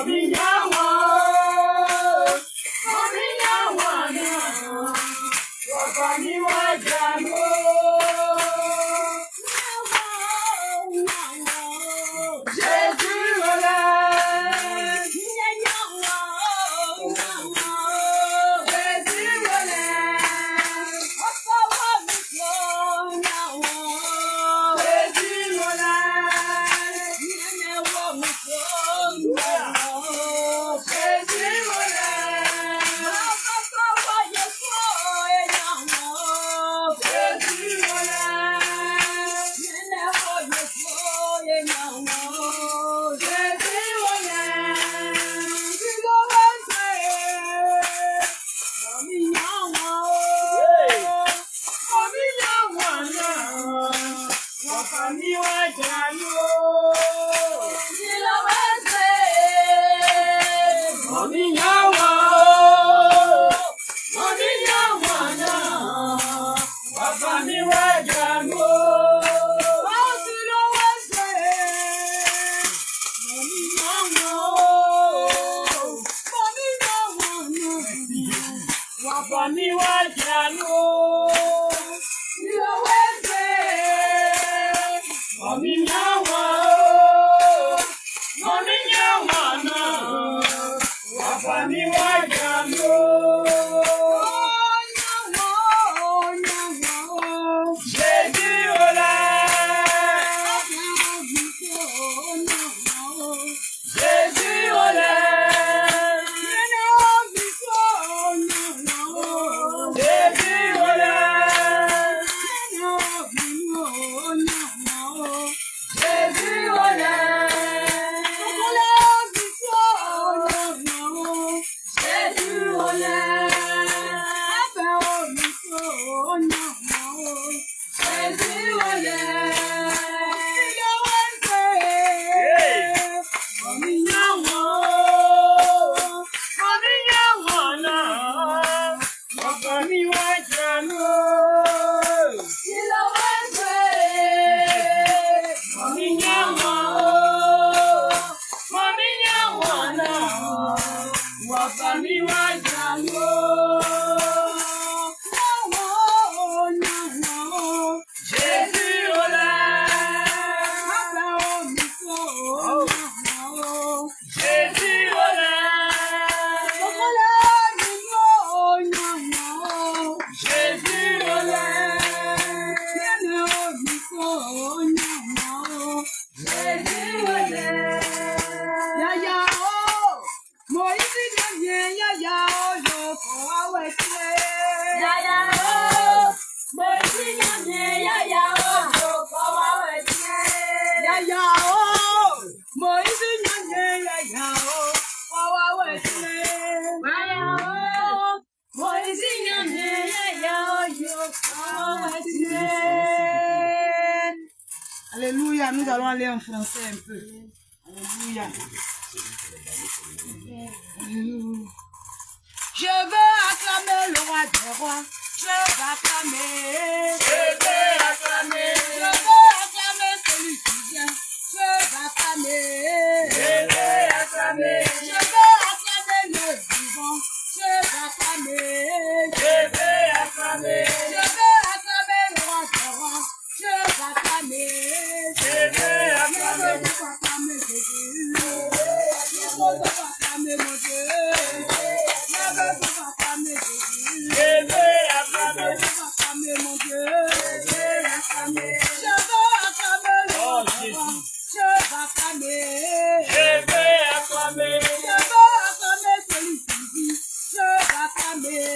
Mommy, Alléluia, nous allons aller en français un peu. Alléluia. Alléluia. Je veux acclamer le roi des rois. Je veux acclamer. Je veux acclamer. Je veux acclamer celui qui vient. Je veux acclamer. Je veux acclamer. Je veux acclamer le vivant. Je veux acclamer. Je veux acclamer. Je veux acclamer le roi des rois. Je veux acclamer. Je veux acclamer. Je veux acclamer Jésus. Je veux acclamer mon Dieu. Je veux acclamer Jésus. Je veux acclamer. Je veux acclamer mon Dieu. Je veux acclamer. Je veux acclamer le roi des rois. Je veux acclamer. Je veux acclamer. Je veux acclamer celui qui vit. Je veux acclamer.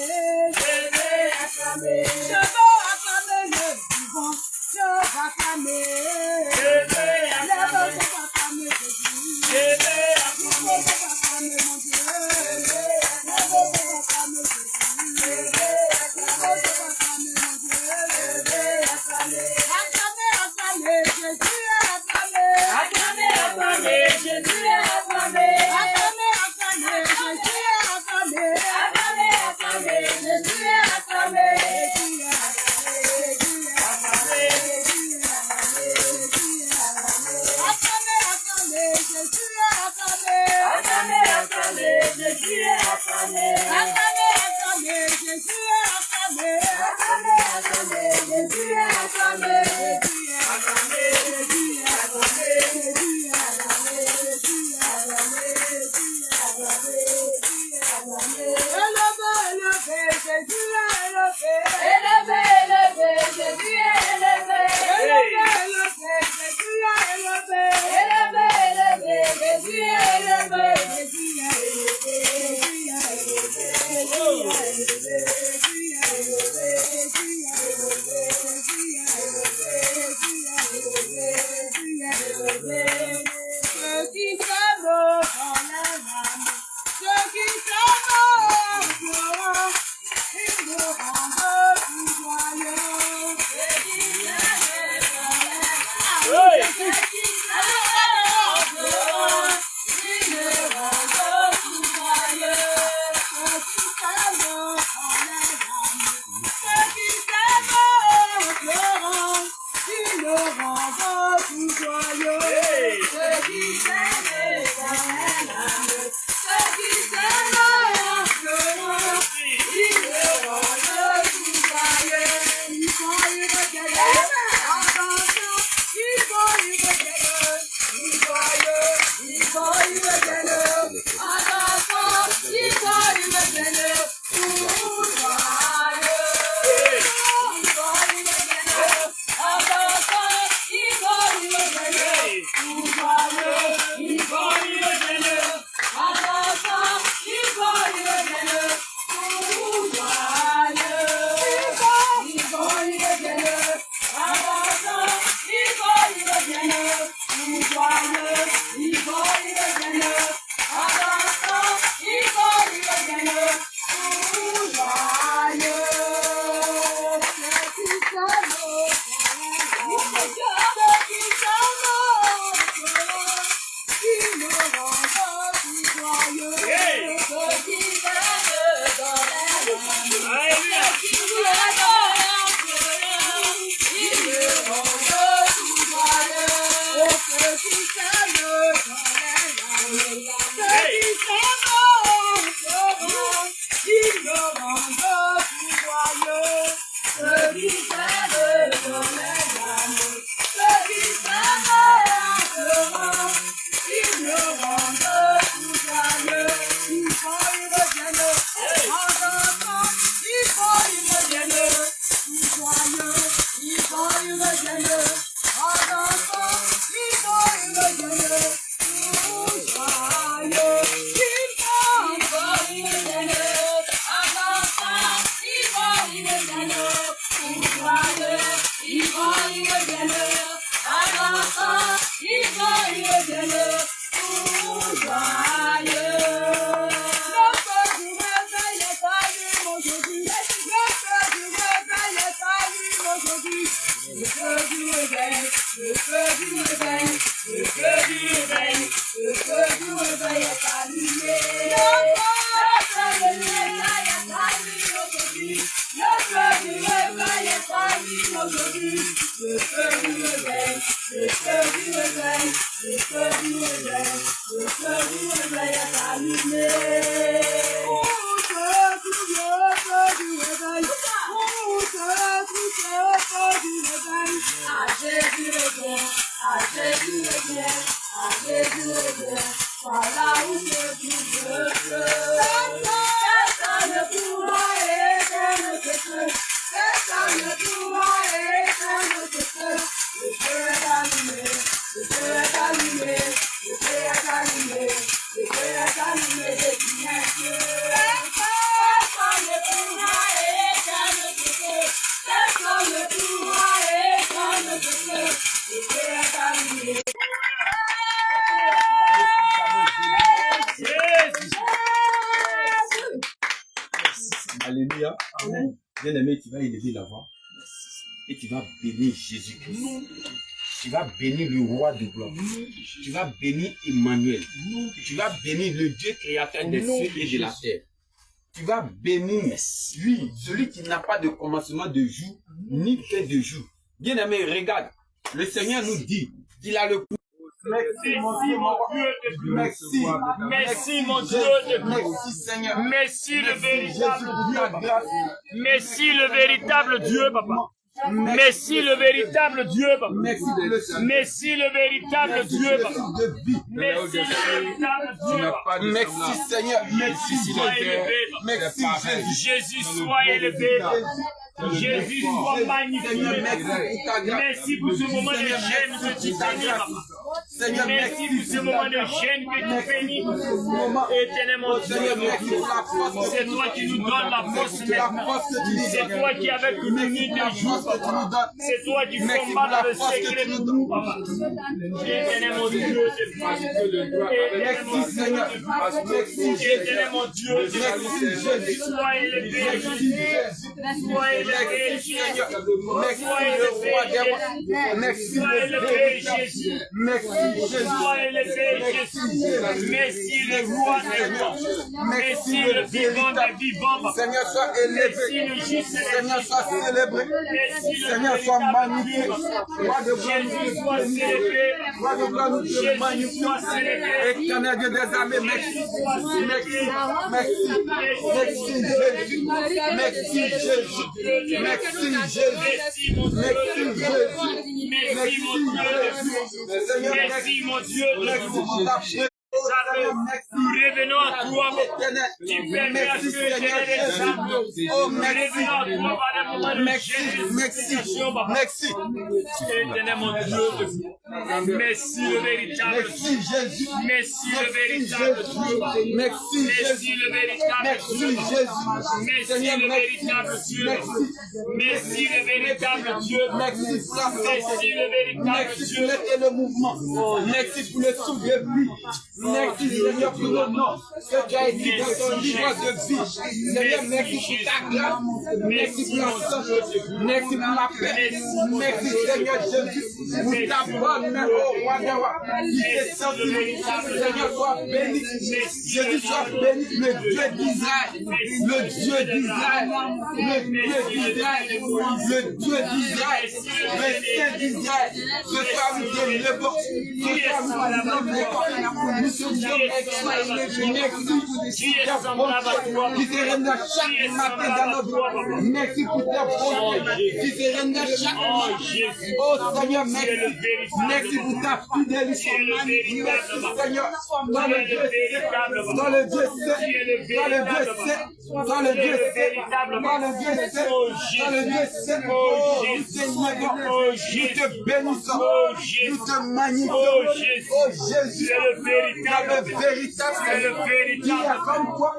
Je veux acclamer. Je veux acclamer le vivant. Je veux acclamer. Je veux acclamer. Je veux acclamer Jésus. Je veux acclamer. Je veux acclamer mon Dieu. Je veux acclamer Jésus. Je veux acclamer mon Dieu. Je veux acclamer. Acclamer, acclamer Jésus est acclamé. Acclamer, acclamer Jésus est acclamé. Acclamer, acclamer Jésus est acclamé. Acclamer, acclamer Jésus est acclamé. Jésus est acclamé. Jésus est acclamé. Jésus est acclamé. Acclamer, acclamer Jésus est acclamé. Acclamer, acclamer Jésus est acclamé. Acclamer, acclamer Jésus est acclamé. Jésus est acclamé. Jésus est acclamé. Jésus est acclamé. Jésus est acclamé. Jésus est acclamé. Jésus est acclamé. Élevé, élevé, Jésus est élevé. Élevé, élevé, Jésus est élevé. Élevé, élevé, Jésus est élevé. Élevé, élevé, Jésus est élevé. Jésus est élevé. Jésus est élevé. Jésus est élevé. Jésus est élevé. Jésus est élevé. Jésus est élevé. Jésus est élevé. Jésus est élevé. Ceux qui s'aiment dans l'âme, ceux qui s'aiment en joie, ils me rendent plus joyeux. Ceux qui s'aiment dans l'âme, ceux qui s'aiment en joie, ils me rendent plus joyeux. Ceux qui s'aiment dans l'âme, Alléluia. Amen. Bien-aimé, tu vas élever la voix et tu vas bénir Jésus-Christ. Tu vas bénir le roi de gloire. Tu vas bénir Emmanuel. Tu vas bénir le Dieu créateur des cieux et de la terre. Tu vas bénir lui, celui qui n'a pas de commencement de jour, ni fin de jour. Bien-aimé, regarde, le Seigneur nous dit qu'il a le pouvoir. Merci mon Dieu de Dieu. Merci. Merci mon Dieu de Dieu. Merci Seigneur. Merci le véritable Dieu, papa. Merci le véritable Dieu, papa. Merci le véritable Dieu, papa. Merci le véritable Dieu, papa. Merci le véritable Dieu, papa. Merci Seigneur. Merci, sois élevé, papa. Merci Jésus, sois élevé, papa. Jésus, sois magnifié. Merci pour ce moment de gêne que tu bénis, papa. Merci pour ce moment de gêne que tu bénis. Éternellement Dieu, c'est toi qui nous donnes la force maintenant. C'est toi qui avec une nuit de jour, papa. C'est toi qui combats dans le secret pour nous, papa. Éternellement Dieu, c'est toi. Merci Seigneur. Éternellement Dieu, sois élevé, sois élevé, Seigneur. Merci sois élevé, Jésus. Merci Sois élevé, Jésus. Merci le roi des rois. Merci le vivant des vivants. Seigneur, sois élevé. Merci le juste des Seigneur, sois célébré. Seigneur, sois magnifié. Jésus, sois célébré. Jésus, sois célébré. Éternel Dieu des armées, merci. Merci. Merci Jésus. Merci Jésus. Merci Jésus. Merci Jésus. Merci mon Dieu. Merci mon Dieu. Nous revenons à toi, tu permets à ce que je les âmes. Nous revenons à toi par les moments de génération, papa. Merci. Éternel mon Dieu, merci le véritable Merci Jésus. merci le véritable Dieu. Merci Merci le véritable Merci Dieu. Jésus. Merci le véritable Dieu. Merci le véritable Dieu. Merci pour la Merci le véritable Merci pour Dieu. le mouvement. Merci pour le souffle de vie. Merci Seigneur pour le nom que tu as écrit dans ton livre de vie. Seigneur, merci pour ta grâce. Merci pour la santé. Merci pour la paix. Merci Seigneur Jésus pour ta bonne main au roi des rois. Seigneur, sois béni. Jésus, sois béni. Le Dieu d'Israël. Le Dieu d'Israël. Le Dieu d'Israël. Le Dieu d'Israël. Le Saint d'Israël. Ce soir, nous te levons. Ce soir, nous te levons. Nous sommes Dieu, merci pour ta bonté qui se renouvelle chaque matin dans notre vie. Merci pour ta bonté qui se renouvelle chaque matin. Oh Seigneur, merci. Merci pour ta fidélité. Merci Seigneur. Dans le Dieu saint, dans le Dieu saint, dans le Dieu saint, dans le Dieu saint, dans le Dieu saint, dans le Dieu saint. Oh Seigneur, nous te bénissons, nous te magnifions. Oh Jésus, le véritable, c'est le véritable, qui est comme toi,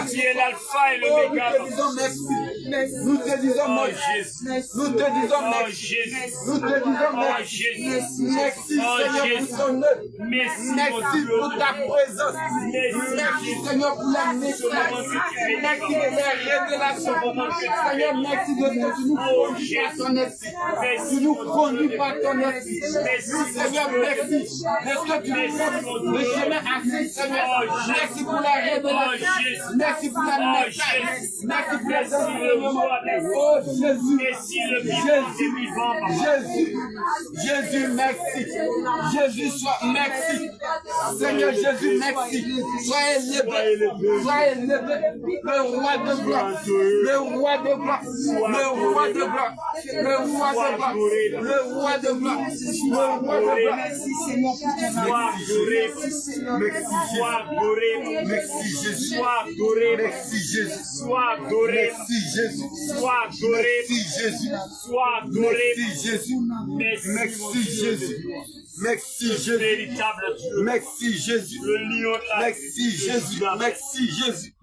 qui est l'alpha et l'oméga. Nous te disons merci, nous te disons merci, nous te disons merci, nous te disons merci, merci Seigneur pour ton œuvre, merci pour ta présence, merci Seigneur pour la message, merci pour les révélations, Seigneur, merci de ce que tu nous conduis par ton esprit, tu nous conduis par ton esprit, Seigneur, merci de ce que tu nous conduis, le chemin assez, Seigneur, merci pour la révélation, merci pour la message, merci pour les enseignements, oh Jésus, Jésus, merci, Jésus, sois merci, Seigneur Jésus, merci, sois élevé, le roi de gloire, le roi de gloire, le roi de gloire, le roi de gloire, le roi de gloire, le roi de gloire. Merci Seigneur pour ton merci Jésus, merci Jésus, Sois adoré, merci Jésus, sois adoré, merci Jésus, sois adoré, merci Jésus, merci Jésus, merci Jésus, véritable Dieu, merci Jésus, le lion de la merci Jésus, merci Jésus,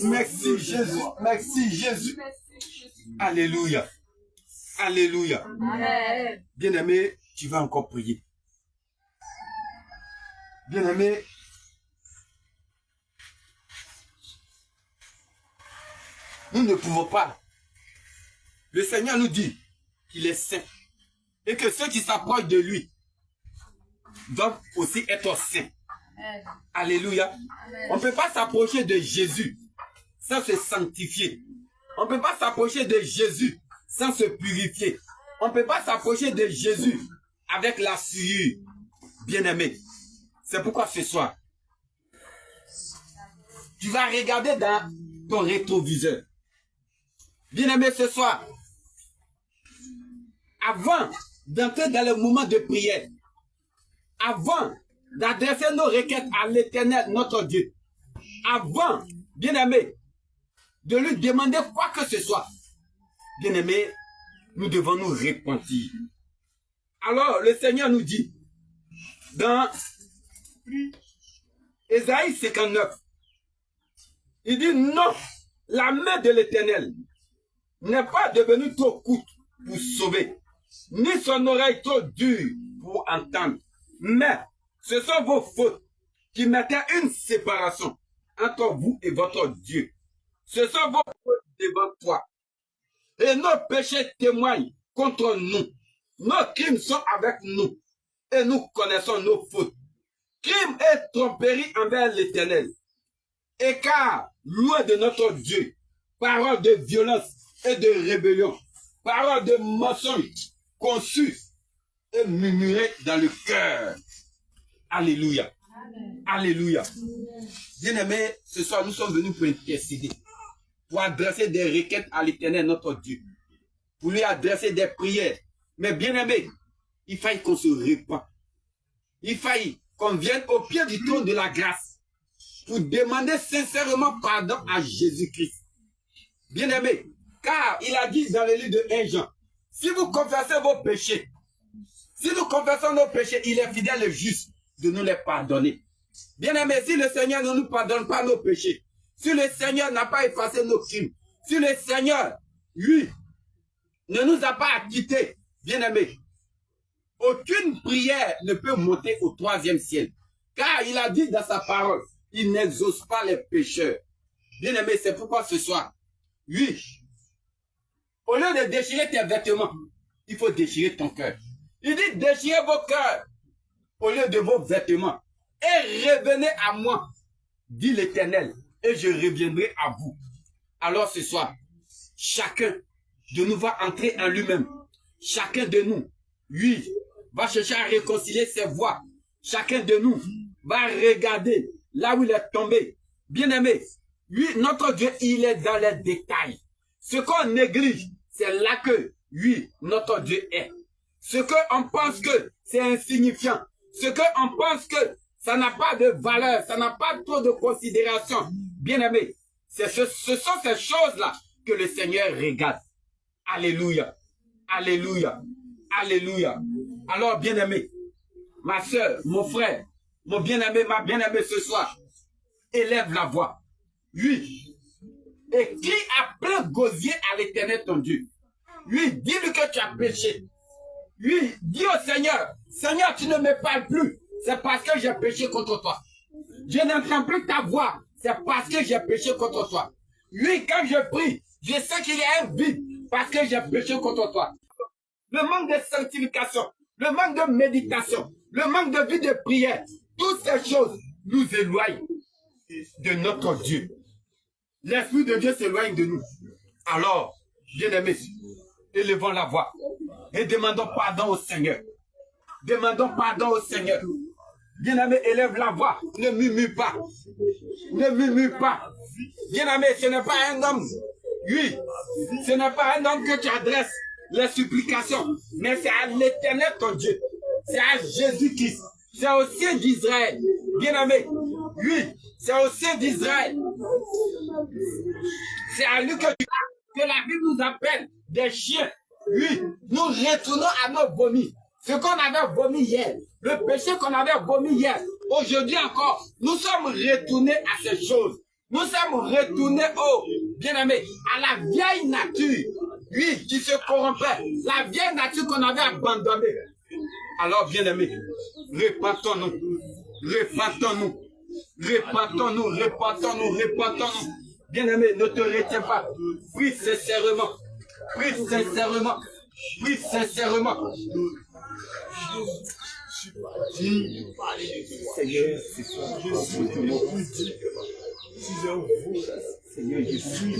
merci Jésus, merci Jésus. Alléluia, alléluia. Bien-aimé, tu vas encore prier. Bien-aimé, nous ne pouvons pas. Le Seigneur nous dit qu'il est saint et que ceux qui s'approchent de lui doivent aussi être saints. Alléluia. On ne peut pas s'approcher de Jésus sans se sanctifier. On ne peut pas s'approcher de Jésus sans se purifier. On ne peut pas s'approcher de Jésus avec la souillure. Bien-aimé, c'est pourquoi ce soir, tu vas regarder dans ton rétroviseur. Bien-aimé, ce soir, avant d'entrer dans le moment de prière, avant d'adresser nos requêtes à l'Éternel, notre Dieu, avant, bien-aimé, de lui demander quoi que ce soit, bien-aimé, nous devons nous repentir. Alors, le Seigneur nous dit, dans Ésaïe 59, il dit non, la main de l'Éternel n'est pas devenue trop courte pour sauver, ni son oreille trop dure pour entendre. Mais ce sont vos fautes qui mettaient une séparation entre vous et votre Dieu. Ce sont vos fautes devant toi. Et nos péchés témoignent contre nous. Nos crimes sont avec nous. Et nous connaissons nos fautes. Crime et tromperie envers l'Éternel. Écart loin de notre Dieu. Parole de violence et de rébellion. Parole de mensonge conçue et murmurée dans le cœur. Alléluia. Amen. Alléluia. Bien-aimés, ce soir, nous sommes venus pour intercéder, pour adresser des requêtes à l'Éternel, notre Dieu, pour lui adresser des prières. Mais bien-aimés, il faille qu'on se répand. Il faille qu'on vienne au pied du trône de la grâce pour demander sincèrement pardon à Jésus-Christ. Bien-aimés, car il a dit dans le livre de 1 Jean, si vous confessez vos péchés, si nous confessons nos péchés, il est fidèle et juste de nous les pardonner. Bien-aimés, si le Seigneur ne nous pardonne pas nos péchés, si le Seigneur n'a pas effacé nos crimes, si le Seigneur, lui, ne nous a pas acquittés, bien-aimés, aucune prière ne peut monter au 3e ciel. Car il a dit dans sa parole, il n'exauce pas les pécheurs. Bien-aimés, c'est pourquoi ce soir, oui, au lieu de déchirer tes vêtements, il faut déchirer ton cœur. Il dit, déchirez vos cœurs au lieu de vos vêtements. Et revenez à moi, dit l'Éternel, et je reviendrai à vous. Alors ce soir, chacun de nous va entrer en lui-même. Chacun de nous, oui, va chercher à réconcilier ses voix. Chacun de nous va regarder là où il est tombé. Bien-aimé, lui, notre Dieu, il est dans les détails. Ce qu'on néglige, c'est là que, lui, notre Dieu est. Ce qu'on pense que c'est insignifiant, ce qu'on pense que ça n'a pas de valeur, ça n'a pas trop de considération. Bien-aimé, ce sont ces choses-là que le Seigneur regarde. Alléluia, alléluia, alléluia. Alors, bien-aimé, ma soeur, mon frère, mon bien-aimé, ma bien-aimée ce soir, élève la voix. Oui. Et qui appelle gosier à l'Éternel ton Dieu? Lui, dis-lui que tu as péché. Lui, dis au Seigneur, Seigneur, tu ne me parles plus. C'est parce que j'ai péché contre toi. Je n'entends plus ta voix. C'est parce que j'ai péché contre toi. Lui, quand je prie, je sais qu'il y a un vide parce que j'ai péché contre toi. Le manque de sanctification, le manque de méditation, le manque de vie de prière, toutes ces choses nous éloignent de notre Dieu. L'Esprit de Dieu s'éloigne de nous. Alors, bien-aimés, élevons la voix et demandons pardon au Seigneur. Demandons pardon au Seigneur. Bien-aimé, élève la voix. Ne murmure pas. Ne murmure pas. Bien-aimé, ce n'est pas un homme. Oui, ce n'est pas un homme que tu adresses les supplications, mais c'est à l'Éternel ton Dieu. C'est à Jésus-Christ. C'est au sein d'Israël. Bien-aimé, oui, c'est au sein d'Israël. C'est à lui que la Bible nous appelle des chiens. Oui, nous retournons à nos vomis. Ce qu'on avait vomi hier, le péché qu'on avait vomi hier, aujourd'hui encore, nous sommes retournés à ces choses. Nous sommes retournés au, bien-aimé, à la vieille nature. Oui, qui se corrompait. La vieille nature qu'on avait abandonnée. Alors, bien-aimé, repentons-nous. Repentons-nous. Repentons-nous, repentons-nous, repentons-nous. Bien-aimé, ne te retiens pas. Prie sincèrement. Prie sincèrement. Prie sincèrement. Seigneur, c'est toi. Seigneur, je suis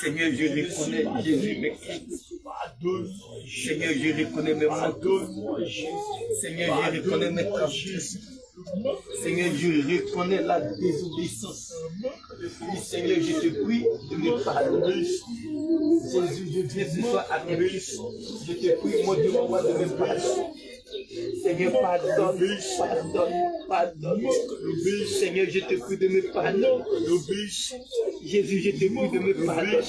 Seigneur, je reconnais Jésus, mes Seigneur, je reconnais mes manques. Seigneur, je reconnais mes caprices. Seigneur, je reconnais la désobéissance. Seigneur, je te prie de me pardonner. Jésus, je viens ce soir à tes pieds. Je te prie, mon Dieu, moi, de me pardonner. Seigneur, pardonne, pardonne, pardonne. Seigneur, je te prie de me pardonner. Jésus, je te prie de me pardonner.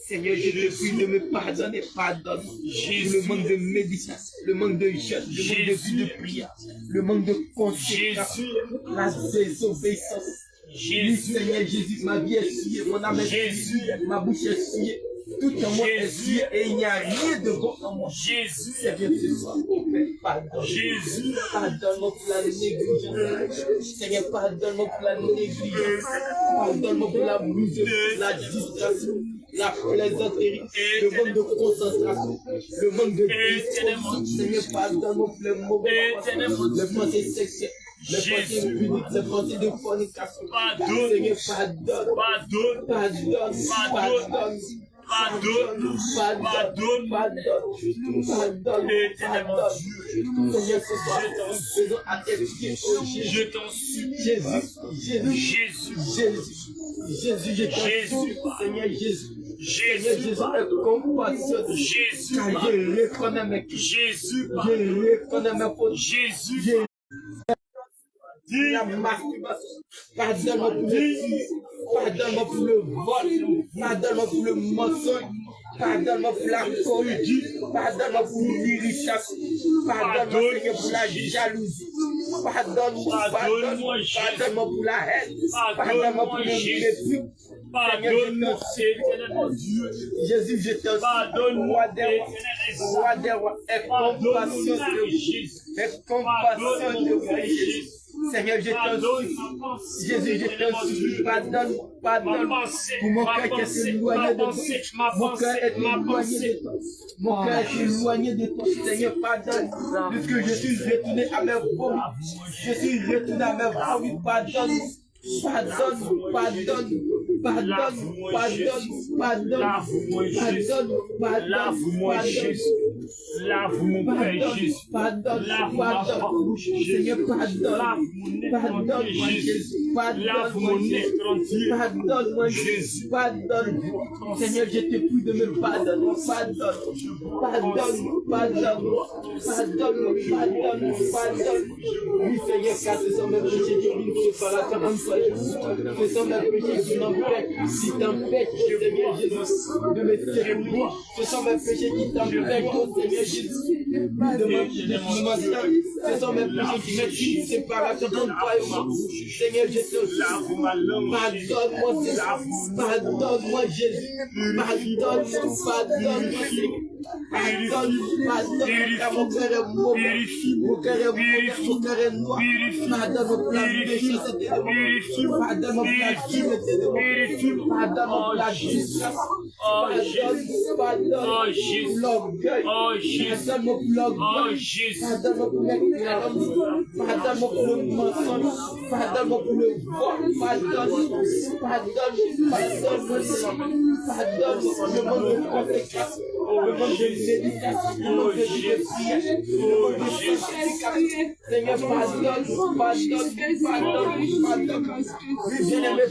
Seigneur, je te prie de me pardonner, pardonne. Le manque de méditation, le manque de jeûne, le manque de vie de prière, le manque de consécration, la désobéissance. Oui, Seigneur Jésus, ma vie est souillée, mon âme est souillée, ma bouche est souillée. Tout en moi est souillé et il n'y a rien de bon en moi. Jésus, Seigneur, ce soir, pardonne. Jésus, pardonne-moi pour la négligence. Seigneur, pardonne-moi pour la négligence. Pardonne-moi pour la bouse, la distraction, la plaisanterie, le manque de concentration, le manque de discrétion. Seigneur, pardonne-moi pour les mauvais pensées, les pensées sexuelles. Les pensées uniques, les pensées de fornication. Seigneur, pardonne. Pardonne. Pardonne. Pardonne. Pardonne, pardonne, pardonne, pardonne, pardonne. Seigneur, ce soir, faisons à tes pieds, oh Jésus. Je t'en supplie. Jésus, je t'en supplie. Seigneur Jésus. Seigneur Jésus, est compassionné. Jésus, car je reconnais mes crimes. Jésus, je reconnais mes fautes. Jésus, la masturbation. Pardonne-moi pour le pardonne-moi pour le vol, pardonne-moi pour le mensonge, pardonne-moi pour la corruption, pardonne-moi pour l'irritation, pardonne-moi Seigneur pour la jalousie, pardonne-moi pour la haine, pardonne-moi pour le mépris. Pardonne-moi, Jésus, je te pardonne, roi des rois, aie compassion de vous, aie compassion de vous. Seigneur, je te supplie, Jésus, je te supplie, pardonne, pour mon cœur qui est éloigné de toi, mon cœur est éloigné de toi, mon cœur est éloigné de toi, Seigneur, pardonne, puisque je suis retourné à mes vomis, je suis retourné à mes vomis, pardonne, Pardonne, pardonne, pardonne, pardonne, pardonne, lave-moi Jésus, lave mon Père Jésus, lave ma bouche Jésus, pardonne-moi Jésus, lave mon nez entier, pardonne-moi Jésus, pardonne. Seigneur, je te prie de me pardonner, pardonne. Oui, Seigneur, car ce sont mes péchés qui brillent de séparation entre toi et moi. Ce sont mes péchés qui t'empêchent, Seigneur Jésus, de me servir. Ce sont mes péchés qui t'empêchent, Seigneur Jésus, de m'assister. Ce sont mes péchés qui mettent une séparation entre toi et moi. Seigneur, je te prie, pardonne-moi, Jésus, pardonne-moi, Jésus, pardonne-moi, Seigneur. Pardonne, car mon cœur est mauvais, mon cœur est noir. Pardonne mon péché, pardonne mon pardonne la justice, pardonne l'orgueil, pardonne l'orgueil, pardonne pour le mensonge, pardonne pour le vol, pardonne le monde de consécration, le monde de méditation, le monde de prière, le monde de sanctification. Seigneur, pardonne. Bien-aimé,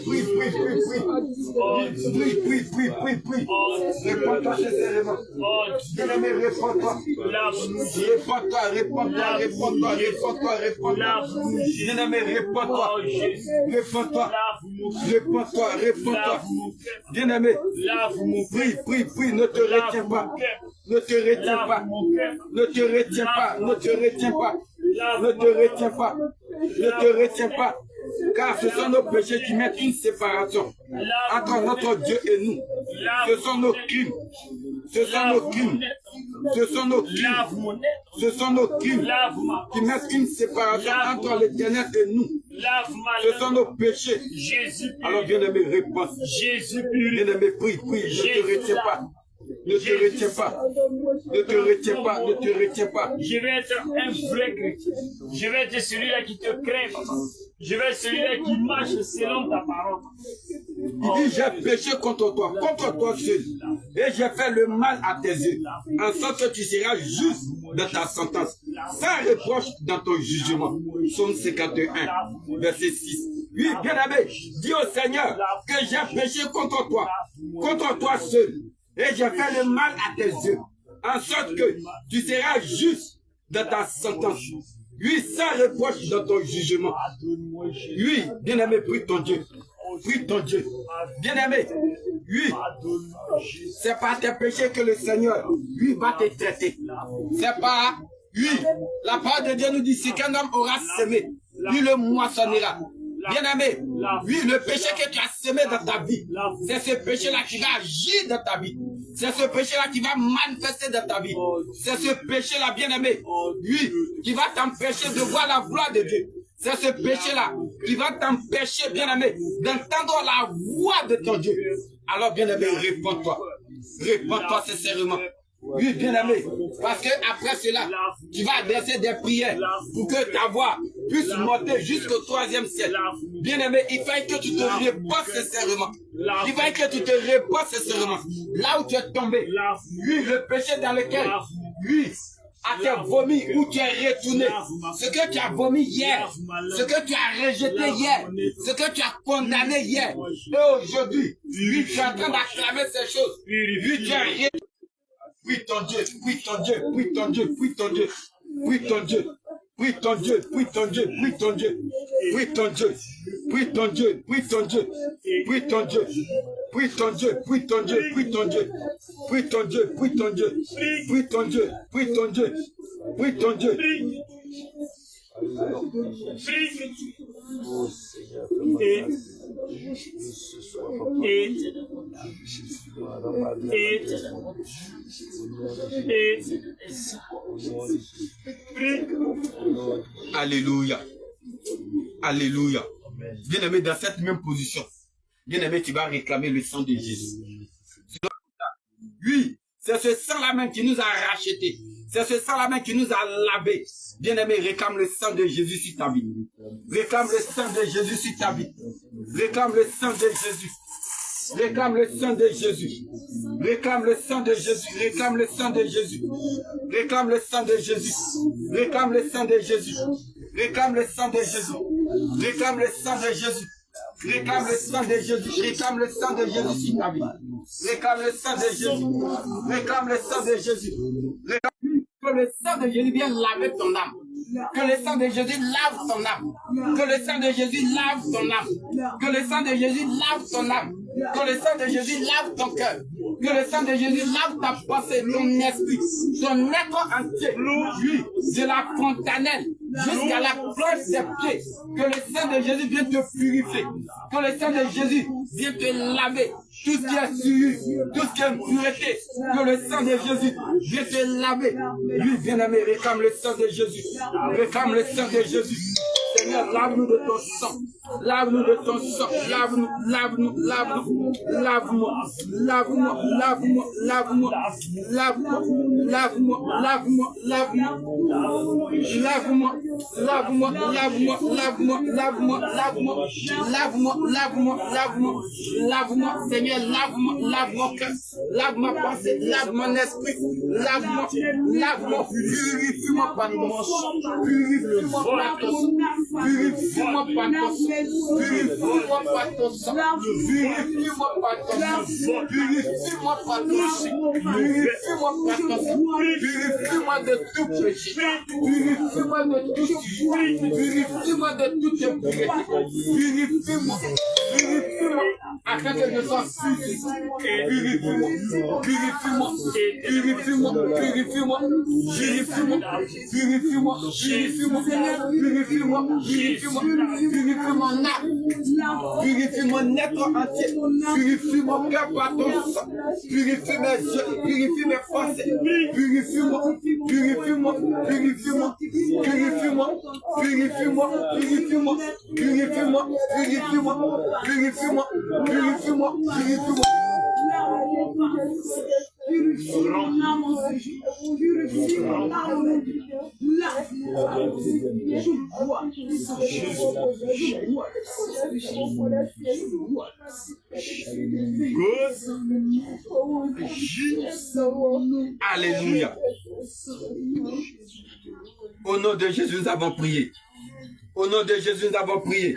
prie. Réponds-toi sincèrement. Bien-aimé, réponds-toi. Bien-aimé, réponds-toi. Bien-aimé, prie, ne te retiens pas. Ne te retiens pas. Car ce sont nos péchés qui mettent une séparation entre notre Dieu et nous. Ce sont nos crimes. Qui mettent une séparation entre l'Éternel et nous. Ce sont nos péchés. Alors bien-aimé, réponds. Bien-aimé, prie, ne te retiens pas. Ne te retiens pas. Je vais être un vrai chrétien. Je vais être celui-là qui te craint, papa. Je vais être celui-là qui marche selon ta parole. Il dit, j'ai péché contre toi seul. Et j'ai fait le mal à tes yeux. En sorte que tu seras juste dans ta sentence, sans reproche dans ton jugement. Psaume 51, verset 6. Oui, bien-aimé, dis au Seigneur que j'ai péché contre toi seul. Et j'ai fait le mal à tes yeux, en sorte que tu seras juste dans ta sentence. Oui, sans reproche dans ton jugement. Oui, bien-aimé, prie ton Dieu. Bien-aimé, oui, c'est par tes péchés que le Seigneur, lui, va te traiter. C'est pas, oui, la parole de Dieu nous dit, si qu'un homme aura semé, lui le moissonnera. Bien-aimé, oui, le péché que tu as semé dans ta vie, c'est ce péché-là qui va agir dans ta vie. C'est ce péché-là qui va manifester dans ta vie. C'est ce péché-là, bien-aimé, oui, qui va t'empêcher de voir la gloire de Dieu. C'est ce péché-là qui va t'empêcher, bien-aimé, d'entendre la voix de ton Dieu. Alors, bien-aimé, réponds-toi sincèrement. Oui, bien-aimé, parce que après cela, tu vas adresser des prières pour que ta voix puisse monter jusqu'au 3e ciel. Bien-aimé, il faut que tu te réponds sincèrement. Là où tu es tombé, oui, le péché dans lequel, oui, à tes vomi, où tu es retourné, ce que tu as vomi hier, ce que tu as rejeté hier, ce que tu as condamné hier, et aujourd'hui, oui, tu es en train d'acclamer ces choses, oui, tu as retourné. Prie ton Dieu. Alléluia. Alléluia. Bien-aimé, dans cette même position, bien-aimé, tu vas réclamer le sang de Jésus. Oui, c'est ce sang-là même qui nous a rachetés. C'est ce sang-là qui nous a lavés. Bien-aimé, réclame le sang de Jésus sur ta vie. Réclame le sang de Jésus sur ta vie. Réclame le sang de Jésus. Réclame le sang de Jésus. Réclame le sang de Jésus. Réclame le sang de Jésus. Réclame le sang de Jésus. Réclame le sang de Jésus. Réclame le sang de Jésus. Réclame le sang de Jésus. Réclame le sang de Jésus. Réclame le sang de Jésus sur ta vie. Réclame le sang de Jésus. Réclame le sang de Jésus. Que le sang de Jésus vienne laver ton âme. Que le sang de Jésus lave ton âme. Que le sang de Jésus lave ton âme. Que le sang de Jésus lave ton âme. Que le sang de Jésus lave ton cœur. Que le sang de Jésus lave ta pensée, ton esprit, ton être entier. Oui, de la fontanelle jusqu'à la plante des pieds. Que le sang de Jésus vienne te purifier. Que le sang de Jésus vienne te laver. Tout ce qui est souillure, tout ce qui est impureté. Que le sang de Jésus vienne te laver. Oui, bien-aimé, réclame le sang de Jésus. Réclame le sang de Jésus. Seigneur, lave-nous de ton sang. Lave-nous de ton sang. Lave-nous, lave-nous, lave-nous. Lave-moi, lave-moi, lave-moi, lave-moi, lave-moi, lave-moi, lave-moi, lave-moi. Lave-moi, lave-moi, lave-moi, lave-moi, lave-moi, lave-moi, lave-moi, lave-moi, lave-moi, lave-moi, Seigneur, lave-moi, lave mon cœur, lave ma pensée, lave mon esprit, lave-moi, lave-moi, purifie-moi par ton sang, purifie-moi par ton sang, purifie-moi par ton sang, purifie-moi par ton sang, purifie-moi par ton sang, purifie-moi par ton sang, purifie-moi par ton sang, purifie-moi de tout péché, purifie-moi de tout souillure, purifie-moi de toute impureté, purifie-moi, purifie-moi, afin que je sois purifié, purifie-moi, purifie-moi, purifie-moi, purifie-moi, purifie-moi, purifie-moi, purifie-moi, purifie-moi, purifie-moi, purifie mon âme, purifie mon être entier, purifie mon cœur par ton sang, purifie mes yeux, purifie mes pensées, purifie-moi, purifie-moi, purifie-moi, purifie-moi, purifie-moi, purifie-moi, purifie-moi, purifie-moi, purifie-moi, purifie-moi, purifie-moi. Alléluia. Au nom de Jésus, nous avons prié. Au nom de Jésus, nous avons prié.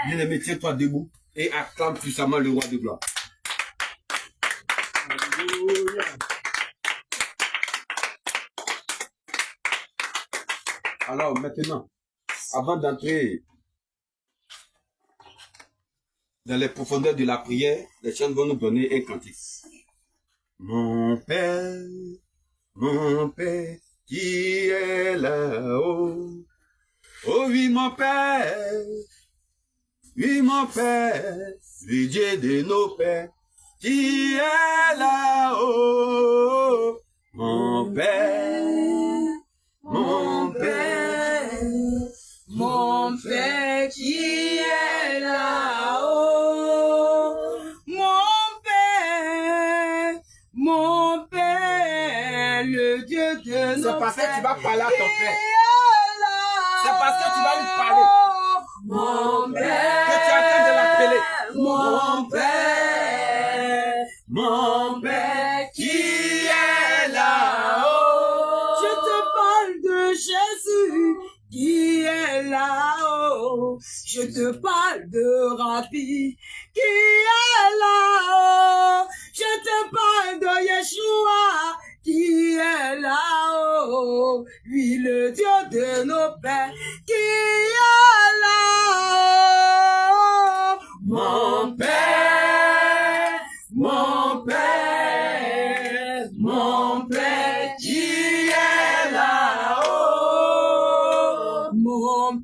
Bien-aimé, tiens-toi debout et acclame puissamment le roi de gloire. Alléluia. Alors maintenant, avant d'entrer dans les profondeurs de la prière, les chants vont nous donner un cantique. Mon Père qui est là-haut. Oh oui, mon Père, le Dieu de nos pères, qui est là-haut. Mon Père, qui est là-haut. Mon Père, le Dieu de nos pères. C'est parce que tu vas parler à ton Père. C'est parce que tu vas lui parler. Mon Père, que tu es en train de l'appeler. Mon Père, qui est là-haut. Je te parle de Jésus qui est là-haut. Je te parle de Rabbi qui est là-haut. Je te parle de Yeshua qui est là-haut. Lui, le Dieu de nos pères qui est là-haut. Mon Père, qui est là-haut. Mon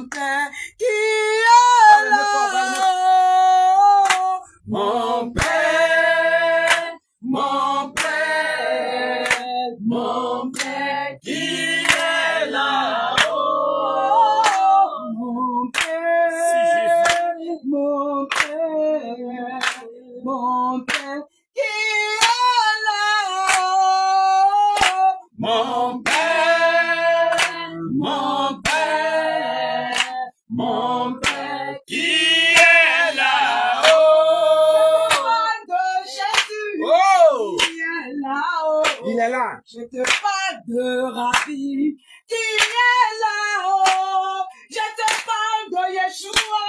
Père, qui est là-haut. Mon Père, qui est là-haut. Mon Père, Il est là. Je te parle de Rabbi qui est là-haut. Je te parle de Yeshua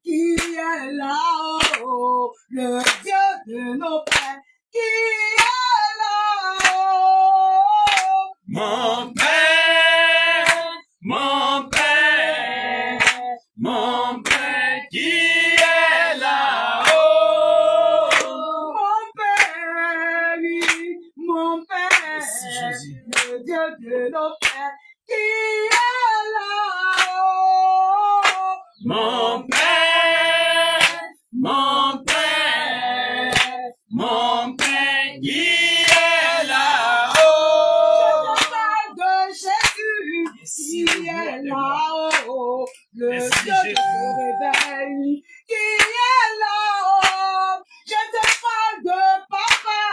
qui est là-haut. Le Dieu de nos pères qui est là-haut. Mon Père, mon Père, mon Père qui est là-haut. Mon Père, oui, mon Père, Merci, Jésus. le Dieu de nos pères qui est là-haut. Mon Père, mon Père, mon Père qui est là-haut. Je te parle de Jésus qui est là-haut. Le Merci, Dieu Jésus. de réveil qui est là-haut. Je te parle de Papa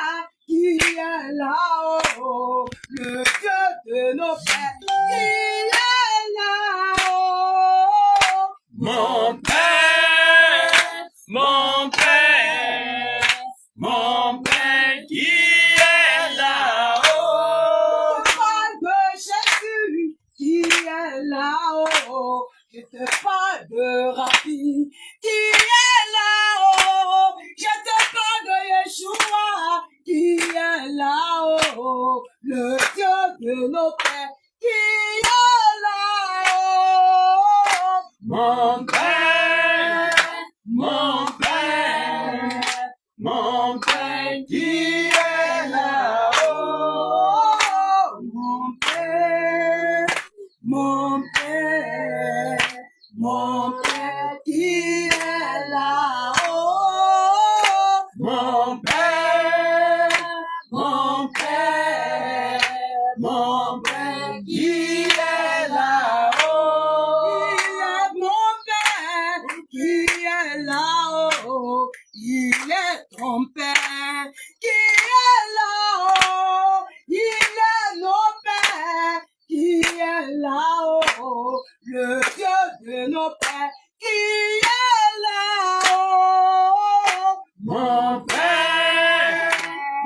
qui est là-haut. Le Dieu de nos pères qui est là-haut. Mon Père, mon Père, mon Père qui est là-haut. Je te parle de Jésus qui est là-haut. Je te parle de Rabbi qui est là-haut. Je te parle de Yeshua qui est là-haut. Le Dieu de nos pères qui est là-haut. Mon Père, mon Père, mon Père qui est là-haut. Mon Père, mon Père, mon Père qui est là-haut. Mon Père, mon Père, mon Père qui est là-haut. Il est mon Père qui est là-haut. Il est ton Père qui est là-haut. Il est nos pères qui est là-haut. Le Dieu de nos pères qui est là-haut. Mon Père,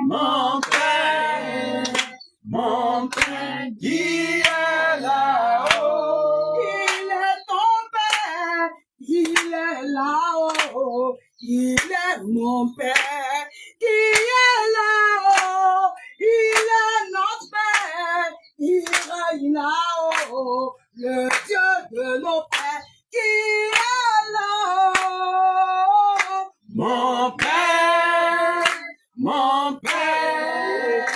mon Père, mon Père qui est là-haut. Il est ton Père, il est là-haut. Il est mon Père qui est là-haut. Il est notre Père, il règne là-haut. Le Dieu de nos pères qui est là-haut. Mon Père, mon Père,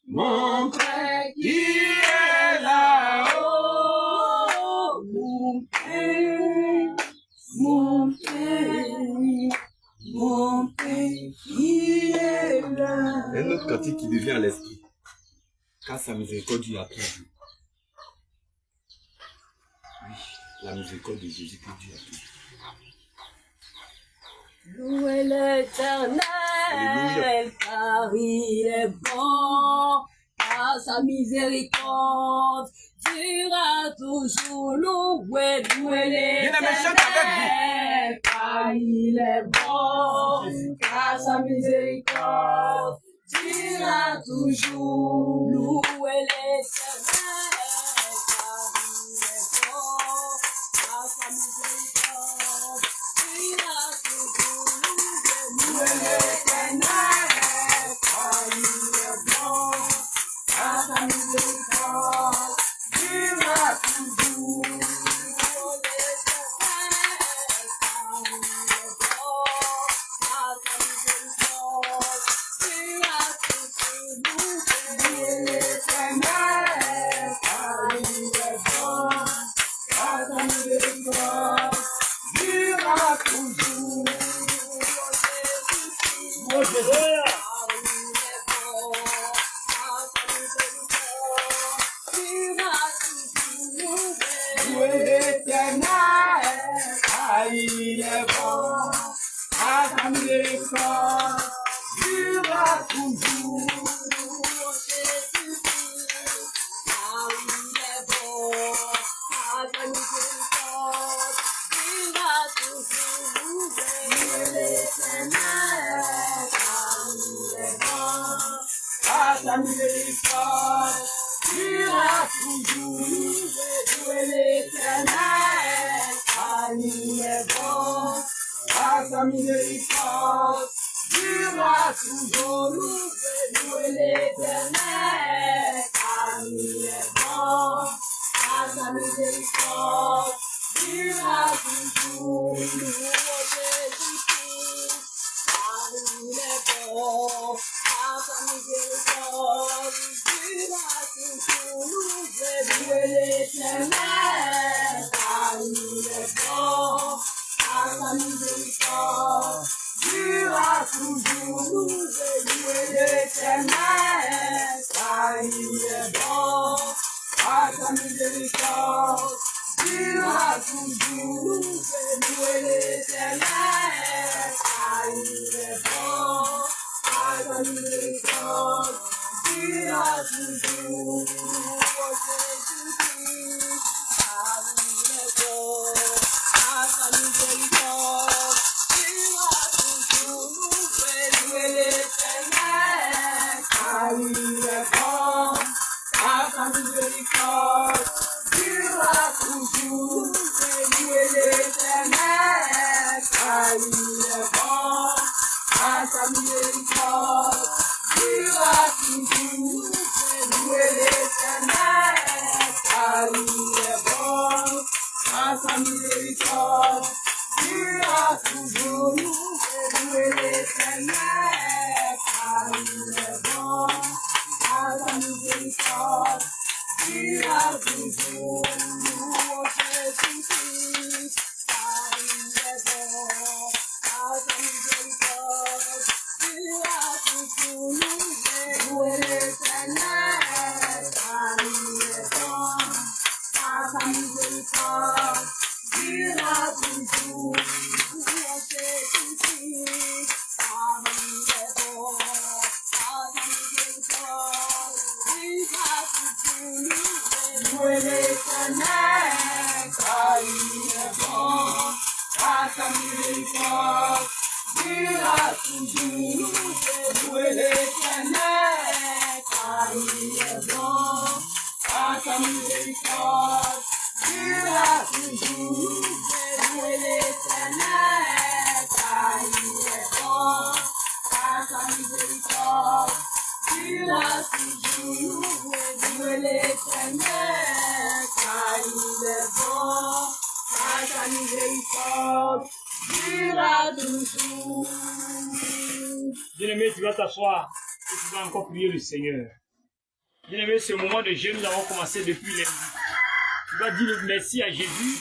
mon Père qui est là-haut. Mon Père, mon Père, mon Père qui est là. Un autre cantique qui devient à l'esprit. Car sa miséricorde dure à toujours. Oui, la miséricorde de Jésus qui dure à toujours. Louez l'Éternel, car il est bon, car sa miséricorde durera toujours. Louez l'Éternel, car il est bon, car sa miséricorde durera toujours. Louez l'Éternel, car il est bon, car sa miséricorde durera toujours. Louez l'Éternel, car il est bon, car sa miséricorde durera toujours. Louez l'Éternel, car il est bon, car sa miséricorde durera toujours. Louez l'Éternel, car il est bon, car sa miséricorde durera toujours. Oh, Jésus. Louez l'Éternel, car il est bon, car sa miséricorde durera toujours. Car il est bon, car sa miséricorde durera toujours. Louez l'Éternel, car il est bon, par ta miséricorde, durera toujours, louer l'Éternel, car il est bon, par ta miséricorde, durera toujours, louer l'Éternel, car il est bon, par ta miséricorde, durera toujours, louer Jésus-Christ, car il est bon, par ta miséricorde, durera toujours, louer l'Éternel, car il est bon, par ta miséricorde, durera toujours, louer l'Éternel, car il est bon, par ta miséricorde, durera toujours, louer l'Éternel, car il est bon, par ta miséricorde, durera toujours, Jésus-Christ, car il est bon, par ta miséricorde, durera toujours, louer l'Éternel, car il est bon, par ta miséricorde, durera toujours, louer l'Éternel, car il est bon, par ta miséricorde, durera toujours, louer l'Éternel, car il est bon, par ta miséricorde, durera toujours, louer l'Éternel, car il est bon, par ta miséricorde, durera toujours, Jésus-Christ, car il est bon, par ta miséricorde, durera toujours, louer l'Éternel, car il est bon, par ta miséricorde, durera toujours, Jésus-Christ, car il est bon, par ta miséricorde, durera toujours, louer l'Éternel, car il est bon, par ta miséricorde, durera toujours, louer l'Éternel, car il est bon, par ta miséricorde, durera toujours, louer l'Éternel, car il est bon, par ta miséricorde, durera toujours, louer l'Éternel, car il est bon, par ta miséricorde, durera toujours. Bien-aimé, tu vas t'asseoir et tu vas encore prier le Seigneur. Bien-aimé, ce moment de jeûne, nous avons commencé depuis lundi. Tu vas dire merci à Jésus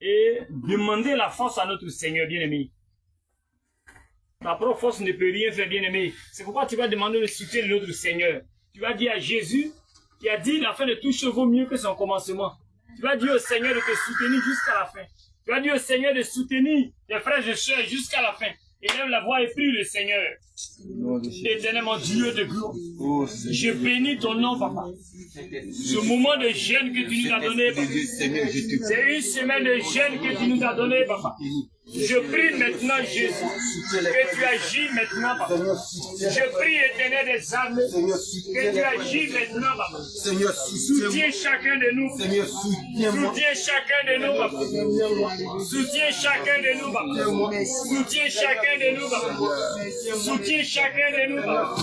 et demander la force à notre Seigneur, bien-aimé. Ta propre force ne peut rien faire, bien-aimé. C'est pourquoi tu vas demander le soutien de notre Seigneur. Tu vas dire à Jésus, qui a dit la fin de toute chose vaut mieux que son commencement. Tu vas dire au Seigneur de te soutenir jusqu'à la fin. Tu vas dire au Seigneur de soutenir tes frères et sœurs jusqu'à la fin. Élève la voix et prie le Seigneur. Éternellement Dieu de gloire, je bénis ton nom, papa. Ce moment de jeûne que tu nous as donné, papa. C'est une semaine de jeûne que tu nous as donné, papa. Je prie maintenant, Jésus, que tu agis maintenant, papa. Je prie, Éternel des armes, que tu agis maintenant, papa. Soutiens chacun de nous. Soutiens chacun de nous, papa. Soutiens chacun de nous, papa. Soutiens chacun de nous, papa. Soutiens chacun de nous, papa.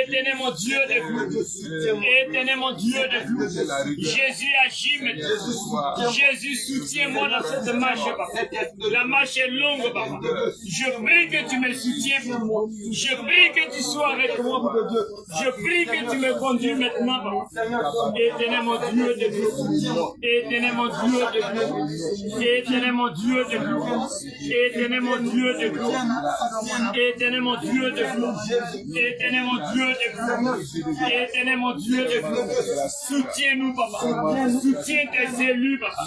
Éternel mon Dieu de gloire. Éternel mon Dieu de gloire. Jésus agit maintenant. Jésus soutiens-moi dans cette marche, papa. La marche est longue, papa. Je prie que tu me soutiennes. Je prie que tu sois avec moi, papa. Je prie que tu me conduis maintenant, papa. Éternel mon Dieu de gloire. Éternel mon Dieu de gloire. Éternel mon Dieu de gloire. Éternel mon Dieu de gloire. Éternel mon Dieu de gloire. Éternel mon Dieu de gloire. Éternel mon Dieu de gloire. Soutiens-nous, papa. Soutiens tes élus, papa.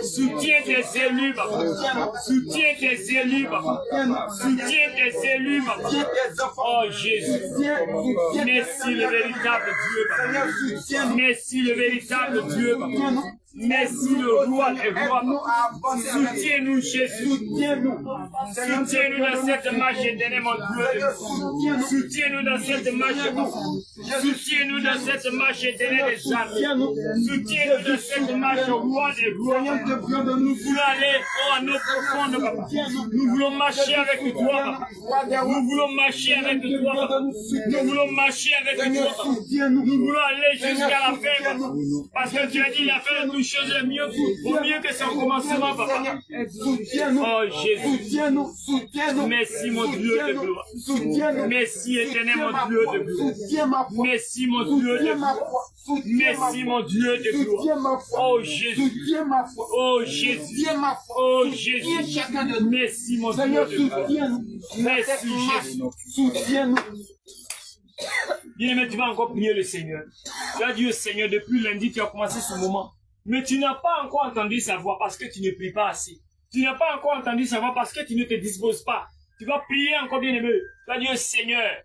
Soutiens tes élus, papa. Soutiens tes élus, papa. Soutiens tes élus, papa. Oh Jésus. Merci le véritable Dieu, papa. Merci le véritable Dieu, papa. Merci le roi des rois. Soutiens-nous, Jésus. Soutiens-nous dans cette marche éternelle, mon Dieu. Soutiens-nous dans cette marche. Soutiens-nous dans cette marche éternelle des âmes. Soutiens-nous dans cette marche au roi des rois. Nous voulons aller en eau profonde, papa. Nous voulons marcher avec toi, papa. Nous voulons marcher avec toi, papa. Nous voulons marcher avec toi, papa. Nous voulons aller jusqu'à la fin, papa. Parce que tu as dit la fin de toutes choses est mieux, au mieux que son commencement, papa. Oh Jésus. Merci mon Dieu de gloire. Merci éternel mon Dieu de gloire. Merci mon Dieu de gloire. Merci mon Dieu de gloire. Oh Jésus. Oh Jésus. Oh Jésus. Merci mon Dieu de gloire. Merci Jésus. Bien-aimé, tu vas encore prier le Seigneur. Tu as dit au Seigneur, depuis lundi, tu as commencé ce moment. Mais tu n'as pas encore entendu sa voix parce que tu ne pries pas assez. Tu n'as pas encore entendu sa voix parce que tu ne te disposes pas. Tu vas prier encore, bien-aimé. Tu as dit au Seigneur,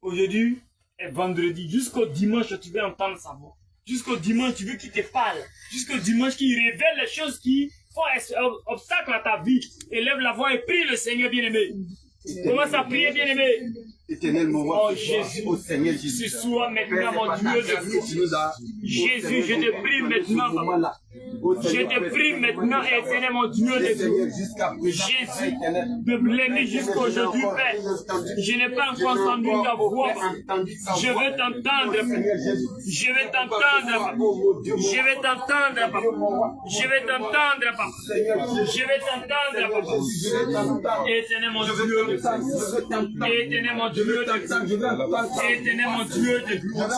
aujourd'hui est vendredi. Jusqu'au dimanche, tu veux entendre sa voix. Jusqu'au dimanche, tu veux qu'il te parle. Jusqu'au dimanche, qu'il révèle les choses qui font obstacle à ta vie. Élève la voix et prie le Seigneur, bien-aimé. Commence à prier, bien-aimé. Éternellement, oh Jésus, au Seigneur Jésus, ce soir maintenant, mon Dieu de gloire. Jésus, je te prie maintenant, papa. Je te prie maintenant, éternel, mon Dieu de gloire. Jésus, de lundi jusqu'à aujourd'hui, Père, je n'ai pas encore entendu ta voix. Je veux t'entendre, Père. Je vais t'entendre, papa. Je vais t'entendre, papa. Je vais t'entendre, papa. Je vais t'entendre, papa. Éternel, mon Dieu de gloire. Éternel, mon Dieu de gloire. Éternel, mon Dieu de gloire.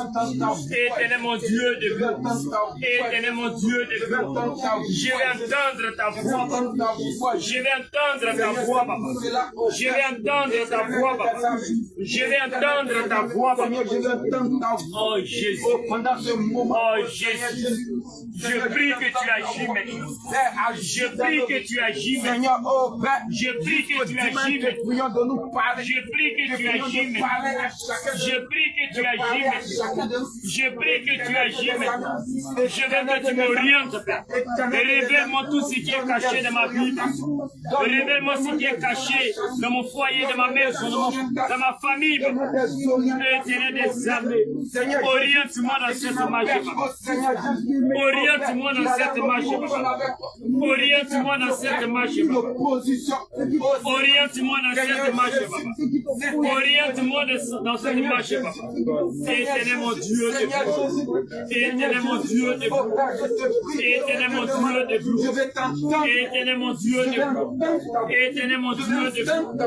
Éternel, mon Dieu de gloire. Éternel, mon Dieu de gloire. Je vais entendre ta voix, papa. Je vais entendre ta voix, papa. Je vais entendre ta voix, papa. Je vais entendre ta voix, papa. Oh Jésus. Oh Jésus. Je prie que tu agis maintenant. Je prie que tu agis maintenant. Je prie que tu agis maintenant. Je prie que tu agis maintenant. Je prie que tu agis maintenant. Je prie que tu agis maintenant. Je veux que tu m'orientes, Père. Révèle-moi tout ce qui est caché dans ma vie. Révèle-moi ce qui est caché dans mon foyer, dans ma maison, dans ma famille. Éternel des armées, oriente-moi dans cette marche. Oriente-moi dans cette marche. Oriente-moi dans cette marche. Oriente-moi dans cette marche. Oriente-moi dans cette marche. Éternel mon Dieu de gloire. Éternel mon Dieu de gloire. Éternel mon Dieu de gloire. Éternel mon Dieu de gloire. Éternel mon Dieu de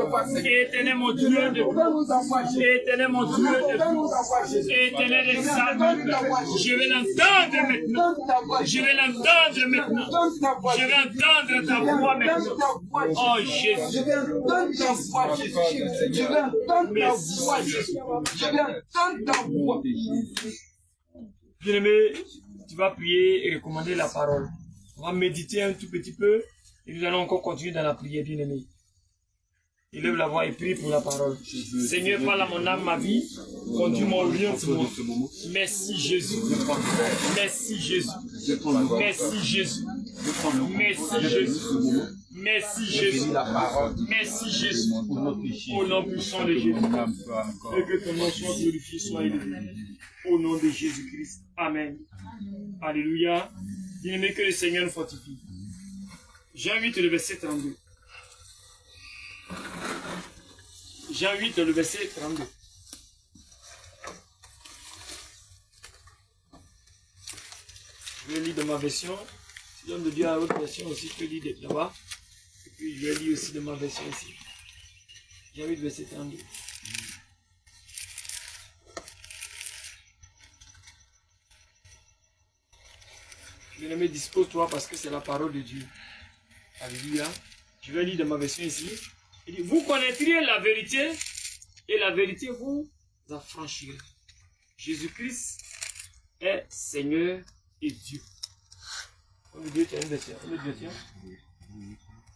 gloire. Éternel mon Dieu de gloire. Éternel mon Dieu de gloire. Éternel des armées, je vais l'entendre maintenant. Je vais l'entendre maintenant. Je vais entendre ta voix maintenant. Oh Jésus. Je vais entendre ta voix, Jésus. Je vais entendre ta voix, Jésus. Je vais entendre ta voix. Bien-aimé, tu vas prier et recommander la parole. On va méditer un tout petit peu et nous allons encore continuer dans la prière, bien-aimé. Élève la voix et prie pour la parole. Seigneur, parle à mon âme, ma vie. Conduis-moi au lieu de ce moment. Merci Jésus. Merci Jésus. Merci Jésus. Merci Jésus. Merci Jésus. Merci Jésus. Au nom puissant de Jésus. Et que ton nom soit glorifié, soit élevé. Au nom de Jésus-Christ. Amen. Alléluia. Bien-aimé, que le Seigneur nous fortifie. Jean 8, le verset 32. Jean 8, le verset 32. Je vais lire dans ma version. Si l'homme de Dieu a autre version aussi, je peux lire là-bas. Et puis je vais lire aussi dans ma version ici. Jean 8, verset 32. Bien-aimé, dispose-toi parce que c'est la parole de Dieu. Alléluia. Je vais lire dans ma version ici. Il dit, vous connaîtriez la vérité et la vérité vous affranchira. Jésus-Christ est Seigneur et Dieu. On est Dieu, tiens, verset. On est Dieu, tiens.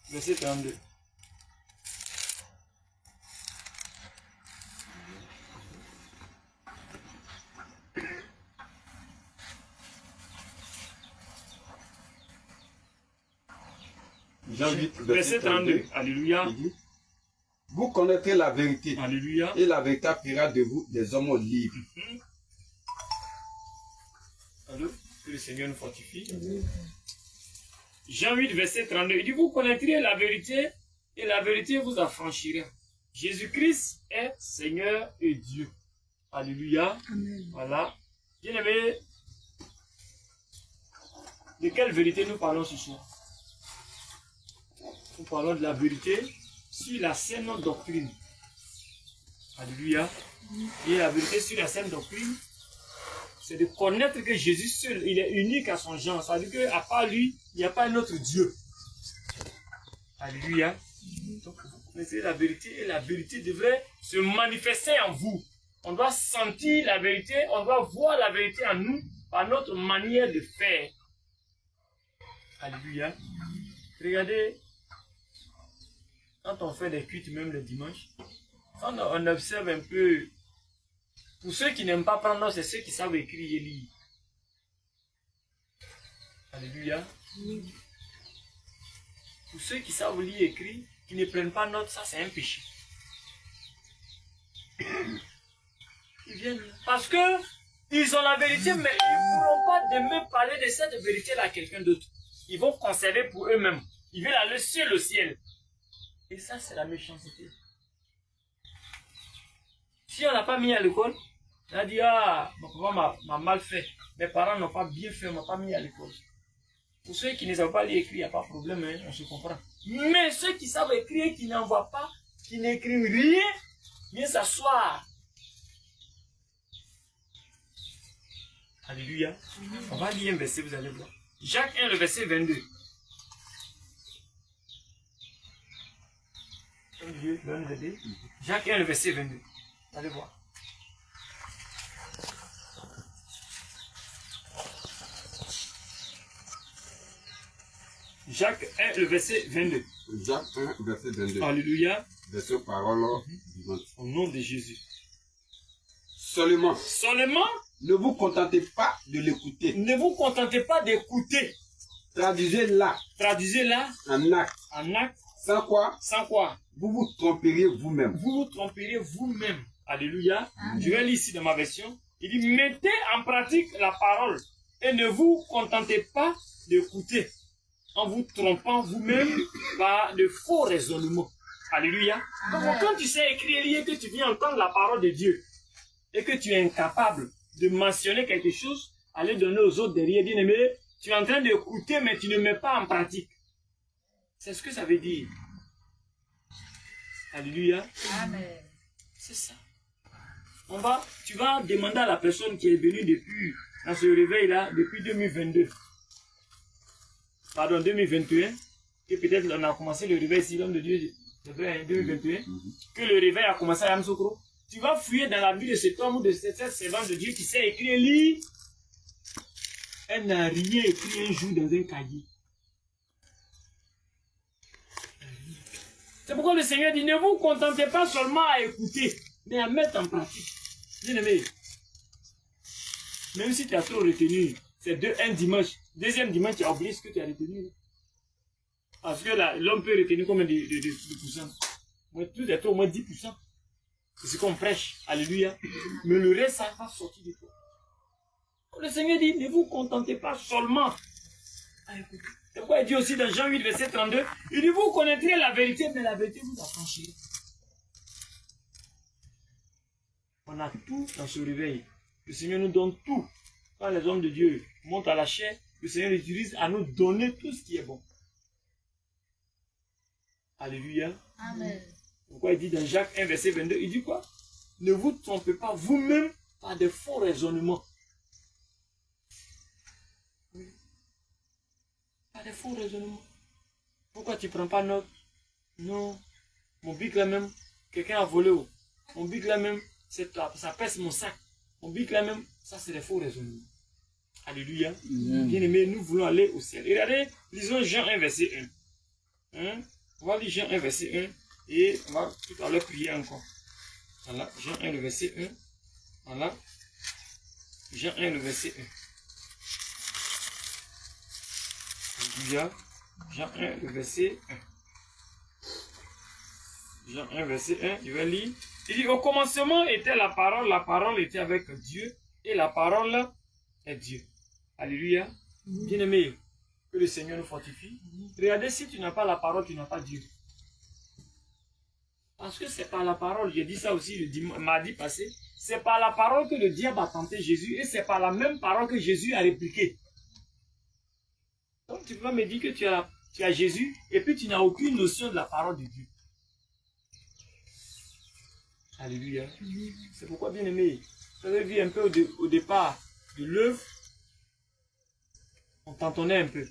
Verset 32. Jean 8, Verset 32. Alléluia. Il dit, vous connaîtrez la vérité. Alléluia. Et la vérité fera de vous des hommes libres. Allô? Que le Seigneur nous fortifie. Jean 8, verset 32. Il dit, vous connaîtrez la vérité et la vérité vous affranchira. Jésus-Christ est Seigneur et Dieu. Alléluia. Amen. Voilà. Bien-aimé, de quelle vérité nous parlons ce soir? Nous parlons de la vérité sur la saine doctrine. Alléluia. Et la vérité sur la saine doctrine, c'est de connaître que Jésus seul, il est unique à son genre. C'est-à-dire qu'à part lui, il n'y a pas un autre Dieu. Alléluia. Donc, vous connaissez la vérité et la vérité devrait se manifester en vous. On doit sentir la vérité, on doit voir la vérité en nous par notre manière de faire. Alléluia. Regardez, quand on fait des cultes, même le dimanche, quand on observe un peu, pour ceux qui n'aiment pas prendre, c'est ceux qui savent écrire et lire. Alléluia. Pour ceux qui savent lire et écrire, qui ne prennent pas note, ça c'est un péché. Ils viennent parce que ils ont la vérité, mais ils ne pourront pas demain parler de cette vérité-là à quelqu'un d'autre. Ils vont conserver pour eux-mêmes. Ils veulent aller sur le ciel. Et ça, c'est la méchanceté. Si on n'a pas mis à l'école, on a dit, ah, mon papa m'a mal fait. Mes parents n'ont pas bien fait, on m'a pas mis à l'école. Pour ceux qui ne savent pas lire et écrire, il n'y a pas de problème, hein, on se comprend. Mais ceux qui savent écrire, qui n'en voient pas, qui n'écrivent rien, viennent s'asseoir. Alléluia. On va lire un verset, vous allez voir. Jacques 1, le verset 22. Dieu va nous aider. Jacques 1, le verset 22. Allez voir. Jacques 1, le verset 22. Jacques 1, verset 22. Alléluia. Verset parole vivante. Au nom de Jésus. Seulement, Ne vous contentez pas de l'écouter. ne vous contentez pas d'écouter. Traduisez-la Traduisez-la en acte. en acte. Sans quoi, Sans quoi vous vous tromperiez vous-même. vous vous tromperiez vous-même. Alléluia. Amen. Je vais lire ici dans ma version. Il dit, mettez en pratique la parole et ne vous contentez pas d'écouter en vous trompant vous-même par de faux raisonnements. Alléluia. Donc quand tu sais écrire et lire, que tu viens entendre la parole de Dieu et que tu es incapable de mentionner quelque chose, aller donner aux autres derrière, bien aimé, tu es en train d'écouter mais tu ne mets pas en pratique. C'est ce que ça veut dire. Alléluia. Amen. C'est ça. Tu vas demander à la personne qui est venue depuis, dans ce réveil-là, depuis 2022. Pardon, 2021. Que peut-être on a commencé le réveil ici, l'homme de Dieu, c'est vrai, hein, 2021. Que le réveil a commencé à Yamsoukro. Tu vas fouiller dans la vie de cet homme ou de cette servante de Dieu qui sait écrire et lire. Elle n'a rien écrit un jour dans un cahier. C'est pourquoi le Seigneur dit, ne vous contentez pas seulement à écouter, mais à mettre en pratique. Bien aimé, même si tu as trop retenu, c'est un dimanche, deuxième dimanche, tu as oublié ce que tu as retenu. Parce que l'homme peut retenir combien de pourcents? Tout est trop, au moins 10%. C'est ce qu'on prêche. Alléluia. Mais le reste, ça va sortir de toi. Le Seigneur dit, ne vous contentez pas seulement à écouter. C'est pourquoi il dit aussi dans Jean 8, verset 32, il dit, vous connaîtrez la vérité, mais la vérité vous affranchira. On a tout dans ce réveil. Le Seigneur nous donne tout. Quand les hommes de Dieu montent à la chair, le Seigneur utilise à nous donner tout ce qui est bon. Alléluia. Amen. Pourquoi il dit dans Jacques 1, verset 22, il dit quoi? Ne vous trompez pas vous-même par de faux raisonnements. Oui. Par de faux raisonnements. Pourquoi tu ne prends pas note? Non. Mon bic là même, quelqu'un a volé. Mon bic là même, ça pèse mon sac. Mon bic là même, ça c'est des faux raisonnements. Alléluia. Bien aimé, nous voulons aller au ciel. Et regardez, lisons Jean 1, verset 1. Hein? On va lire Jean 1, verset 1. Et on va tout à l'heure prier encore. Voilà, Jean 1, le verset 1. Voilà. Jean 1, le verset 1. Alléluia. Jean 1, le verset 1. Jean 1, verset 1, je vais lire. Il dit, au commencement était la parole était avec Dieu, et la parole est Dieu. Alléluia. Bien-aimé, que le Seigneur nous fortifie. Regardez, si tu n'as pas la parole, tu n'as pas Dieu. Parce que c'est par la parole, j'ai dit ça aussi le mardi passé, c'est par la parole que le diable a tenté Jésus, et c'est par la même parole que Jésus a répliqué. Donc tu peux me dire que tu as Jésus, et puis tu n'as aucune notion de la parole de Dieu. Alléluia. C'est pourquoi, bien aimé, vous avez vu un peu au départ de l'œuvre, on tentonnait un peu.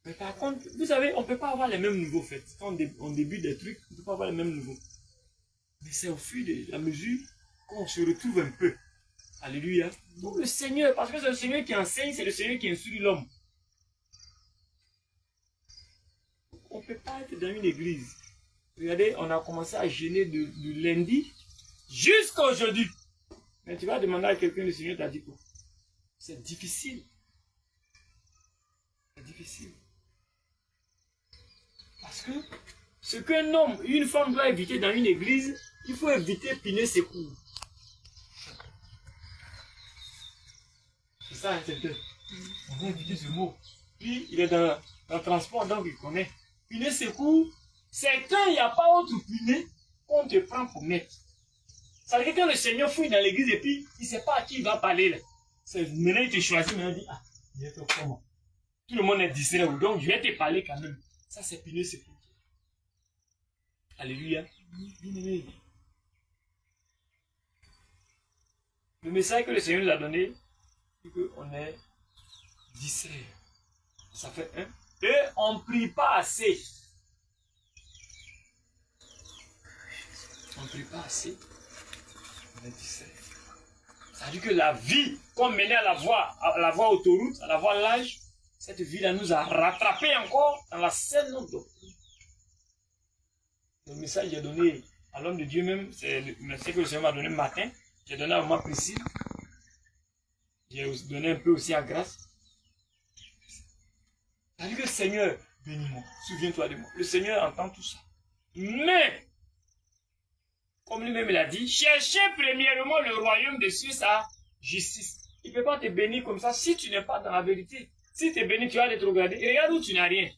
Mais par contre, vous savez, on ne peut pas avoir les mêmes niveaux faits. Quand on débute des trucs, on ne peut pas avoir les mêmes niveaux. Mais c'est au fur de la mesure qu'on se retrouve un peu. Alléluia. Donc le Seigneur, parce que c'est le Seigneur qui enseigne, c'est le Seigneur qui instruit l'homme. On ne peut pas être dans une église. Regardez, on a commencé à jeûner de lundi jusqu'à aujourd'hui. Mais tu vas demander à quelqu'un, le Seigneur t'a dit quoi? C'est difficile. C'est difficile. Parce que ce qu'un homme, une femme doit éviter dans une église, il faut éviter piner ses cours. C'est ça, c'est deux. On va éviter ce mot. Puis, il est dans le transport, donc il connaît. Piner ses cours, c'est quand il n'y a pas autre puné qu'on te prend pour maître. Ça veut dire que quand le Seigneur fouille dans l'église et puis il ne sait pas à qui il va parler. Là. Maintenant, il te choisit, maintenant il dit, ah, il est trop comment. Tout le monde est distrait, donc je vais te parler quand même. Ça, c'est piner ses cours. Alléluia. Bien-aimé. Le message que le Seigneur nous a donné, c'est qu'on est distrait. Ça fait un. Et on ne prie pas assez. On ne prie pas assez. On est distrait. Ça veut dire que la vie qu'on menait à la voie autoroute, à la voie large, cette vie-là nous a rattrapés encore dans la scène doctrine. Le message que j'ai donné à l'homme de Dieu même, c'est le message que le Seigneur m'a donné le matin. J'ai donné à maman Priscille. J'ai donné un peu aussi à Grâce. C'est-à-dire que le Seigneur, bénis-moi, souviens-toi de moi. Le Seigneur entend tout ça. Mais, comme lui-même l'a dit, cherchez premièrement le royaume de Dieu, sa justice. Il ne peut pas te bénir comme ça si tu n'es pas dans la vérité. Si tu es béni, tu vas être regardé. Et regarde où tu n'as rien.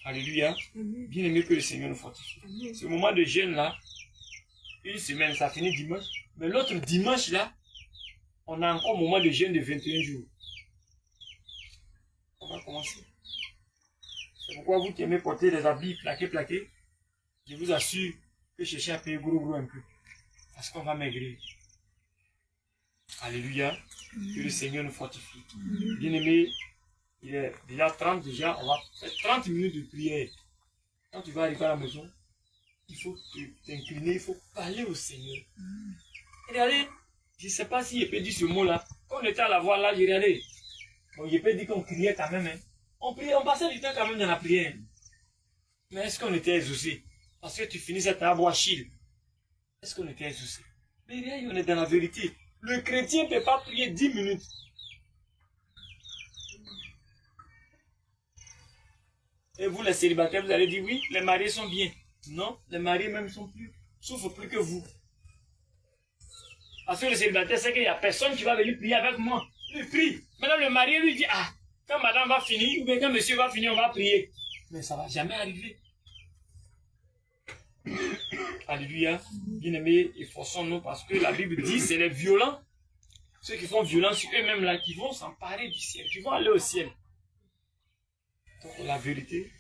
Alléluia. Bien aimé que le Seigneur nous fortifie. Ce moment de jeûne là, une semaine, ça finit dimanche. Mais l'autre dimanche là, on a encore un moment de jeûne de 21 jours. On va commencer. C'est pourquoi vous qui aimez porter des habits plaqués, je vous assure que cherchez à payer gros un peu. Parce qu'on va maigrir. Alléluia. Que le Seigneur nous fortifie. Bien aimé, il est déjà 30 déjà, on va faire 30 minutes de prière. Quand tu vas arriver à la maison, il faut t'incliner, il faut parler au Seigneur. Regardez, je ne sais pas si je peux dire ce mot-là. Quand on était à la voie là, j'ai regardé. Bon, je peux dire qu'on criait quand même. Hein. On priait, on passait du temps quand même dans la prière. Mais est-ce qu'on était exaucé? Parce que tu finissais ta boîte Achille. Est-ce qu'on était exaucé? Mais regarde, on est dans la vérité. Le chrétien ne peut pas prier 10 minutes. Et vous, les célibataires, vous allez dire oui, les mariés sont bien. Non, les mariés même souffrent plus que vous. Parce que le célibataire sait qu'il n'y a personne qui va venir prier avec moi. Il prie. Maintenant, le marié lui dit, ah, quand madame va finir, ou bien quand monsieur va finir, on va prier. Mais ça ne va jamais arriver. Alléluia. Bien-aimés, efforçons-nous parce que la Bible dit, c'est les violents, ceux qui font violence sur eux-mêmes là, qui vont s'emparer du ciel, qui vont aller au ciel. Donc la vérité,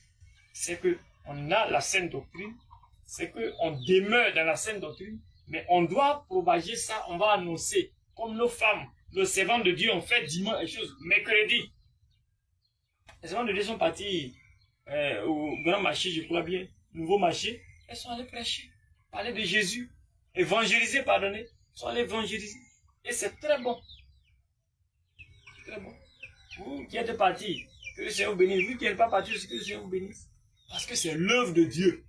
c'est qu'on a la saine doctrine, c'est qu'on demeure dans la saine doctrine, mais on doit propager ça, on va annoncer, comme nos femmes, nos servantes de Dieu ont fait dimanche, mercredi. Les servantes de Dieu sont partis au grand marché, je crois bien, nouveau marché, elles sont allées prêcher, parler de Jésus, évangéliser, pardonnez, elles sont allées évangéliser. Et c'est très bon. C'est très bon. Vous qui êtes partis, que le Seigneur vous bénisse. Vous qui n'êtes pas partis, que le Seigneur vous bénisse. Parce que c'est l'œuvre de Dieu.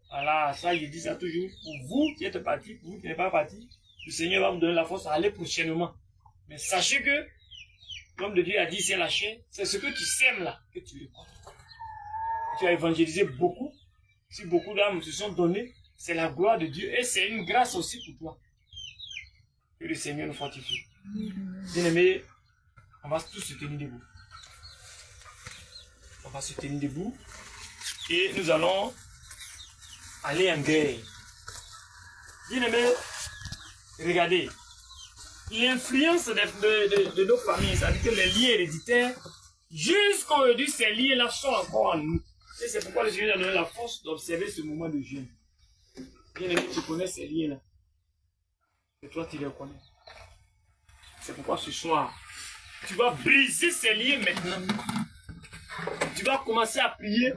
Voilà, ça, je dis ça toujours. Pour vous qui êtes partis, pour vous qui n'êtes pas partis, le Seigneur va vous donner la force à aller prochainement. Mais sachez que L'homme de Dieu a dit, c'est la chair. C'est ce que tu sèmes là, que tu récoltes. Tu as évangélisé beaucoup. Si beaucoup d'âmes se sont données, c'est la gloire de Dieu. Et c'est une grâce aussi pour toi. Que le Seigneur nous fortifie. Bien-aimés, on va tous se tenir debout. On va se tenir debout. Et nous allons aller en guerre. Bien-aimés, regardez. L'influence de nos familles, c'est-à-dire que les liens héréditaires, jusqu'à aujourd'hui, ces liens-là sont encore en nous. Et c'est pourquoi le Seigneur a donné la force d'observer ce moment de jeûne. Bien-aimé, tu connais ces liens-là. Et toi, tu les connais. C'est pourquoi ce soir, tu vas briser ces liens maintenant. Tu vas commencer à prier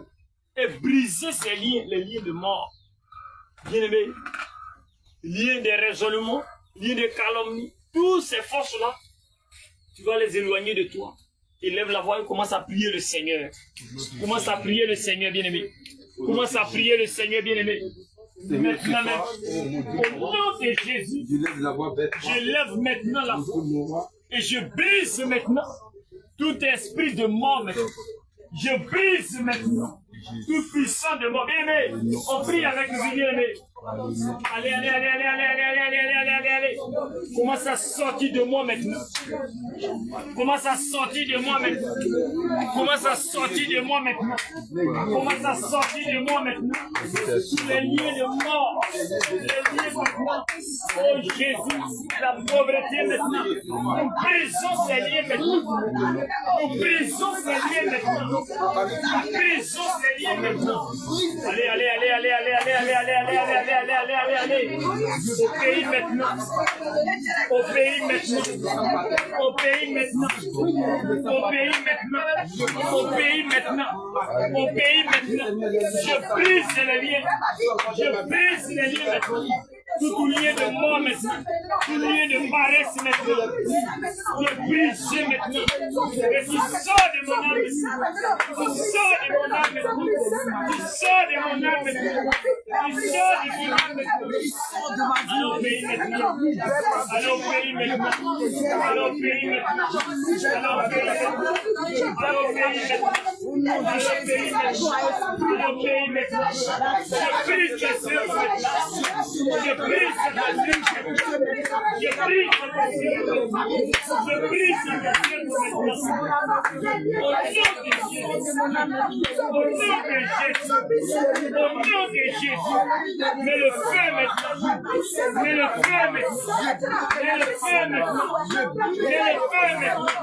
et briser ces liens, les liens de mort. Bien-aimé, liens de raisonnement, liens de calomnie, toutes ces forces-là, tu vas les éloigner de toi. Élève la voix et commence à prier le Seigneur. Commence à prier le Seigneur, bien-aimé. Commence à prier le Seigneur, bien-aimé. Maintenant, même, au nom de Jésus, je lève maintenant la voix et je brise maintenant tout esprit de mort maintenant. Je brise maintenant tout puissant de mort. Bien-aimé, on prie avec nous, bien-aimé. Allez, allez, allez, allez, allez, allez, allez, allez, allez, allez, allez. Commence à sortir de moi maintenant. Commence à sortir de moi maintenant. Commence à sortir de moi maintenant. Commence à sortir de moi maintenant. Les liens de mort. Les liens maintenant. Oh Jésus, la pauvreté maintenant. Nous brisons ces liens maintenant. Nous brisons ces liens maintenant. Nous brisons ces liens maintenant. Allez, allez, allez, allez, allez, allez, allez, allez, allez, allez, allez. Allez, allez, allez, allez. Au pays maintenant. Au pays maintenant. Au pays maintenant. Au pays maintenant. Au pays maintenant. Au pays maintenant. Je brise les liens. Je brise les liens maintenant. Tout lien de mort maintenant. Tout lien de paresse maintenant. Je brise maintenant. Et tu sors de mon âme maintenant. Tu sors de mon âme maintenant. Tu sors de mon âme maintenant. Tu sors de mon âme maintenant. Allons au pays maintenant. Allons au pays maintenant. Allons au pays maintenant. Allons au pays maintenant. Allons au pays maintenant. Allons au pays maintenant. Allons au pays maintenant. Je brise tes œuvres maintenant. Je brise tes œuvres. Je brise tes œuvres. Je brise tes œuvres maintenant. Au nom de Jésus. Au nom de Jésus. Au nom de Jésus. Mets le feu maintenant. Mets le feu maintenant. Mets le feu maintenant. Mets le feu maintenant.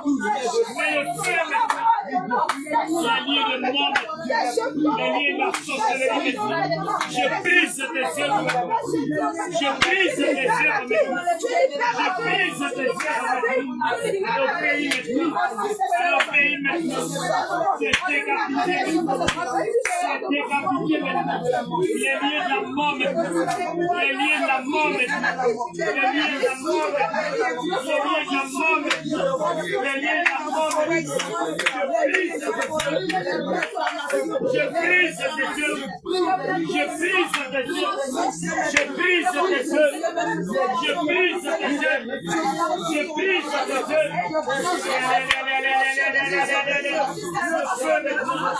Mets le feu maintenant. La ligne de mort maintenant. La ligne de la sorcellerie maintenant. Je brise tes œuvres maintenant. Je brise tes œuvres maintenant. Je brise tes œuvres maintenant. Au pays maintenant. Au pays maintenant. C'est décapité maintenant. C'est décapité maintenant. Les liens de la mort maintenant. Les liens de la mort maintenant. Les liens de la mort maintenant. Les liens de la mort maintenant. Les liens de la mort maintenant. Je brise tes œuvres. Je brise tes œuvres. Je brise tes œuvres. Je brise tes œuvres. Je brise tes œuvres. Feu maintenant.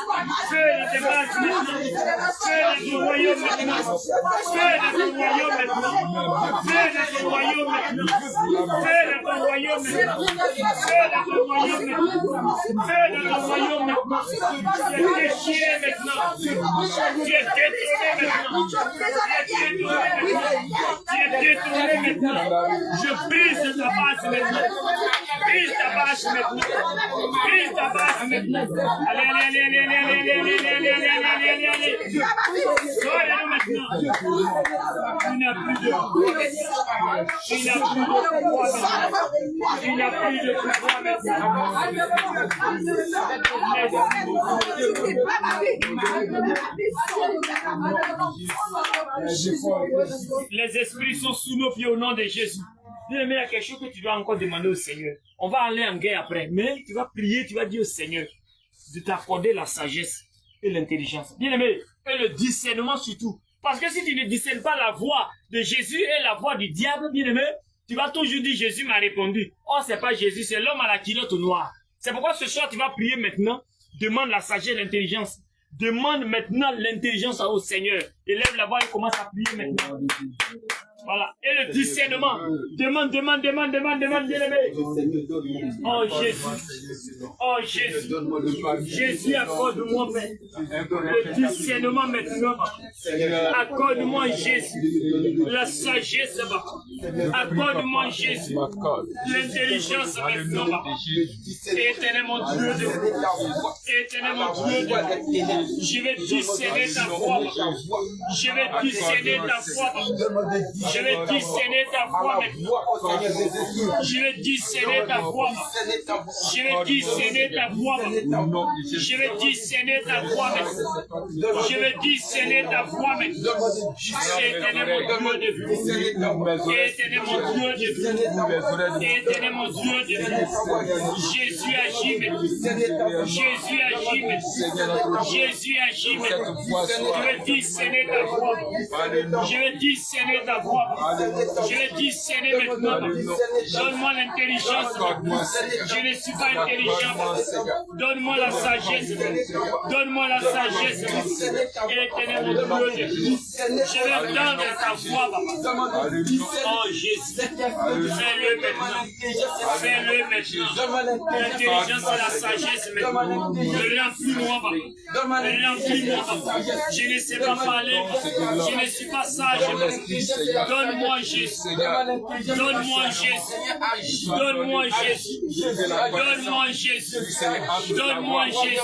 Feu de tes bases maintenant. Feu de ton royaume maintenant. Feu de ton royaume maintenant. Feu de ton royaume maintenant. Feu de ton royaume maintenant. Feu de ton royaume maintenant. Feu de ton royaume maintenant. Tu es déchiré maintenant. Tu es détourné maintenant. Tu es détourné maintenant. Je brise ta base maintenant. Brise ta base maintenant. Brise ta base maintenant. Allez, allez, allez, allez, allez, allez, allez, allez, allez, allez, allez, allez. Sors-le maintenant. Tu n'as plus de pouvoir. Tu n'as plus de pouvoir maintenant. Tu n'as plus de pouvoir maintenant. Les esprits sont sous nos pieds au nom de Jésus. Bien aimé, il y a quelque chose que tu dois encore demander au Seigneur. On va aller en guerre après, mais tu vas prier, tu vas dire au Seigneur de t'accorder la sagesse et l'intelligence. Bien aimé, et le discernement surtout. Parce que si tu ne discernes pas la voix de Jésus et la voix du diable, bien aimé, tu vas toujours dire Jésus m'a répondu. Oh, c'est pas Jésus, c'est l'homme à la culotte noire. C'est pourquoi ce soir, tu vas prier maintenant. Demande la sagesse et l'intelligence. Demande maintenant l'intelligence au Seigneur. Élève la voix et commence à prier maintenant. Voilà. Et le discernement. Demande, bien-aimé. Oh Jésus. Oh Jésus. Jésus, accorde-moi, Père. Le discernement maintenant. Accorde-moi, Jésus. La sagesse, accorde-moi, Jésus. L'intelligence maintenant. Éternel mon Dieu de Éternel mon Dieu de je vais discerner ta voix. Je vais discerner ta voix. Je vais discerner ta voix maintenant. Je vais discerner ta voix. Je vais discerner ta voix. Je vais discerner ta voix maintenant. Je vais discerner ta voix maintenant. Éternel mon Dieu de Éternel mon Dieu de Éternel mon Dieu de Jésus agit maintenant. Jésus agit maintenant. Jésus agit maintenant. Je vais discerner ta voix. Je vais discerner ta voix. Je vais discerner maintenant. Donne-moi l'intelligence. Je ne suis pas intelligent. Donne-moi la sagesse. Donne-moi la sagesse. Éternel mon Dieu. Je vais entendre ta voix, papa. Oh Jésus. Fais-le maintenant. Fais-le maintenant. L'intelligence et la sagesse maintenant. Remplis-moi, papa. Remplis-moi, papa. Je ne sais pas parler. Je ne suis pas sage. Donne-moi Jésus. Donne-moi Jésus. Donne-moi Jésus. Donne-moi Jésus. Donne-moi Jésus.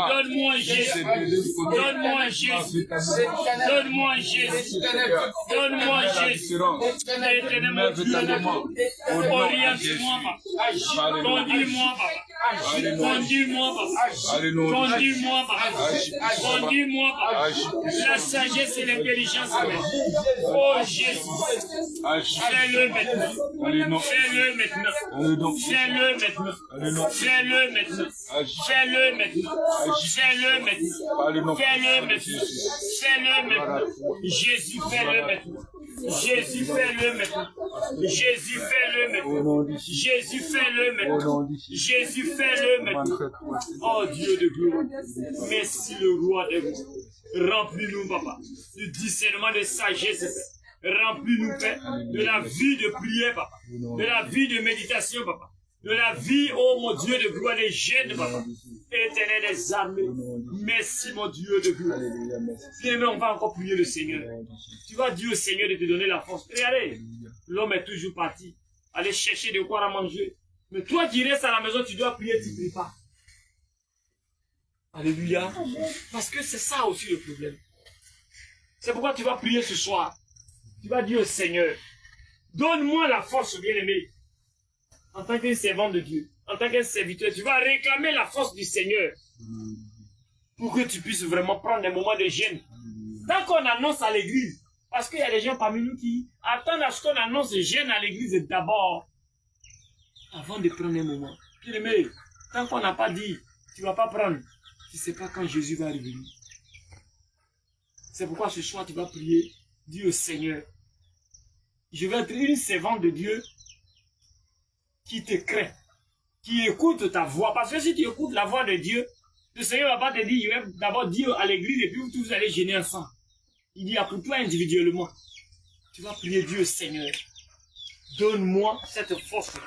Donne-moi Jésus. Donne-moi Jésus. Donne-moi Jésus. Donne-moi Jésus. Éternel mon Dieu, oriente-moi, conduis-moi, conduis-moi, conduis-moi, conduis-moi, la sagesse et l'intelligence. Oh Jésus, fais-le maintenant. Fais-le maintenant. Fais-le maintenant. Fais-le maintenant. Fais-le maintenant. Fais-le maintenant. Fais-le maintenant. Fais-le maintenant. Jésus, fais-le maintenant. Jésus, fais-le maintenant. Jésus, fais-le maintenant. Jésus, fais-le maintenant. Jésus, fais-le maintenant. Oh Dieu de gloire. Merci le roi des rois. Remplis-nous, papa, du discernement de sagesse. Remplis-nous, Père, de la vie de prière, papa. De la vie de méditation, papa. De la vie, oh mon Dieu de gloire, des jeunes, papa. Éternel des armées. Merci, mon Dieu de gloire. Bien, on va encore prier le Seigneur. Tu vas dire au Seigneur de te donner la force. Regardez, l'homme est toujours parti. Aller chercher de quoi à manger. Mais toi qui restes à la maison, tu dois prier, tu ne pries pas. Alléluia. Parce que c'est ça aussi le problème. C'est pourquoi tu vas prier ce soir. Tu vas dire au Seigneur, donne-moi la force, bien-aimé. En tant qu'un servant de Dieu, en tant qu'un serviteur, tu vas réclamer la force du Seigneur. Pour que tu puisses vraiment prendre des moments de jeûne. Tant qu'on annonce à l'église, parce qu'il y a des gens parmi nous qui attendent à ce qu'on annonce le jeûne à l'église d'abord, avant de prendre un moment. Bien-aimé, tant qu'on n'a pas dit, tu ne vas pas prendre. Tu ne sais pas quand Jésus va revenir. C'est pourquoi ce soir tu vas prier, dis au Seigneur, je vais être une servante de Dieu qui te craint, qui écoute ta voix. Parce que si tu écoutes la voix de Dieu, le Seigneur ne va pas te dire, je vais d'abord dire à l'église et puis vous allez gêner ensemble. Il dit, pour toi individuellement, tu vas prier Dieu, Seigneur, donne-moi cette force-là,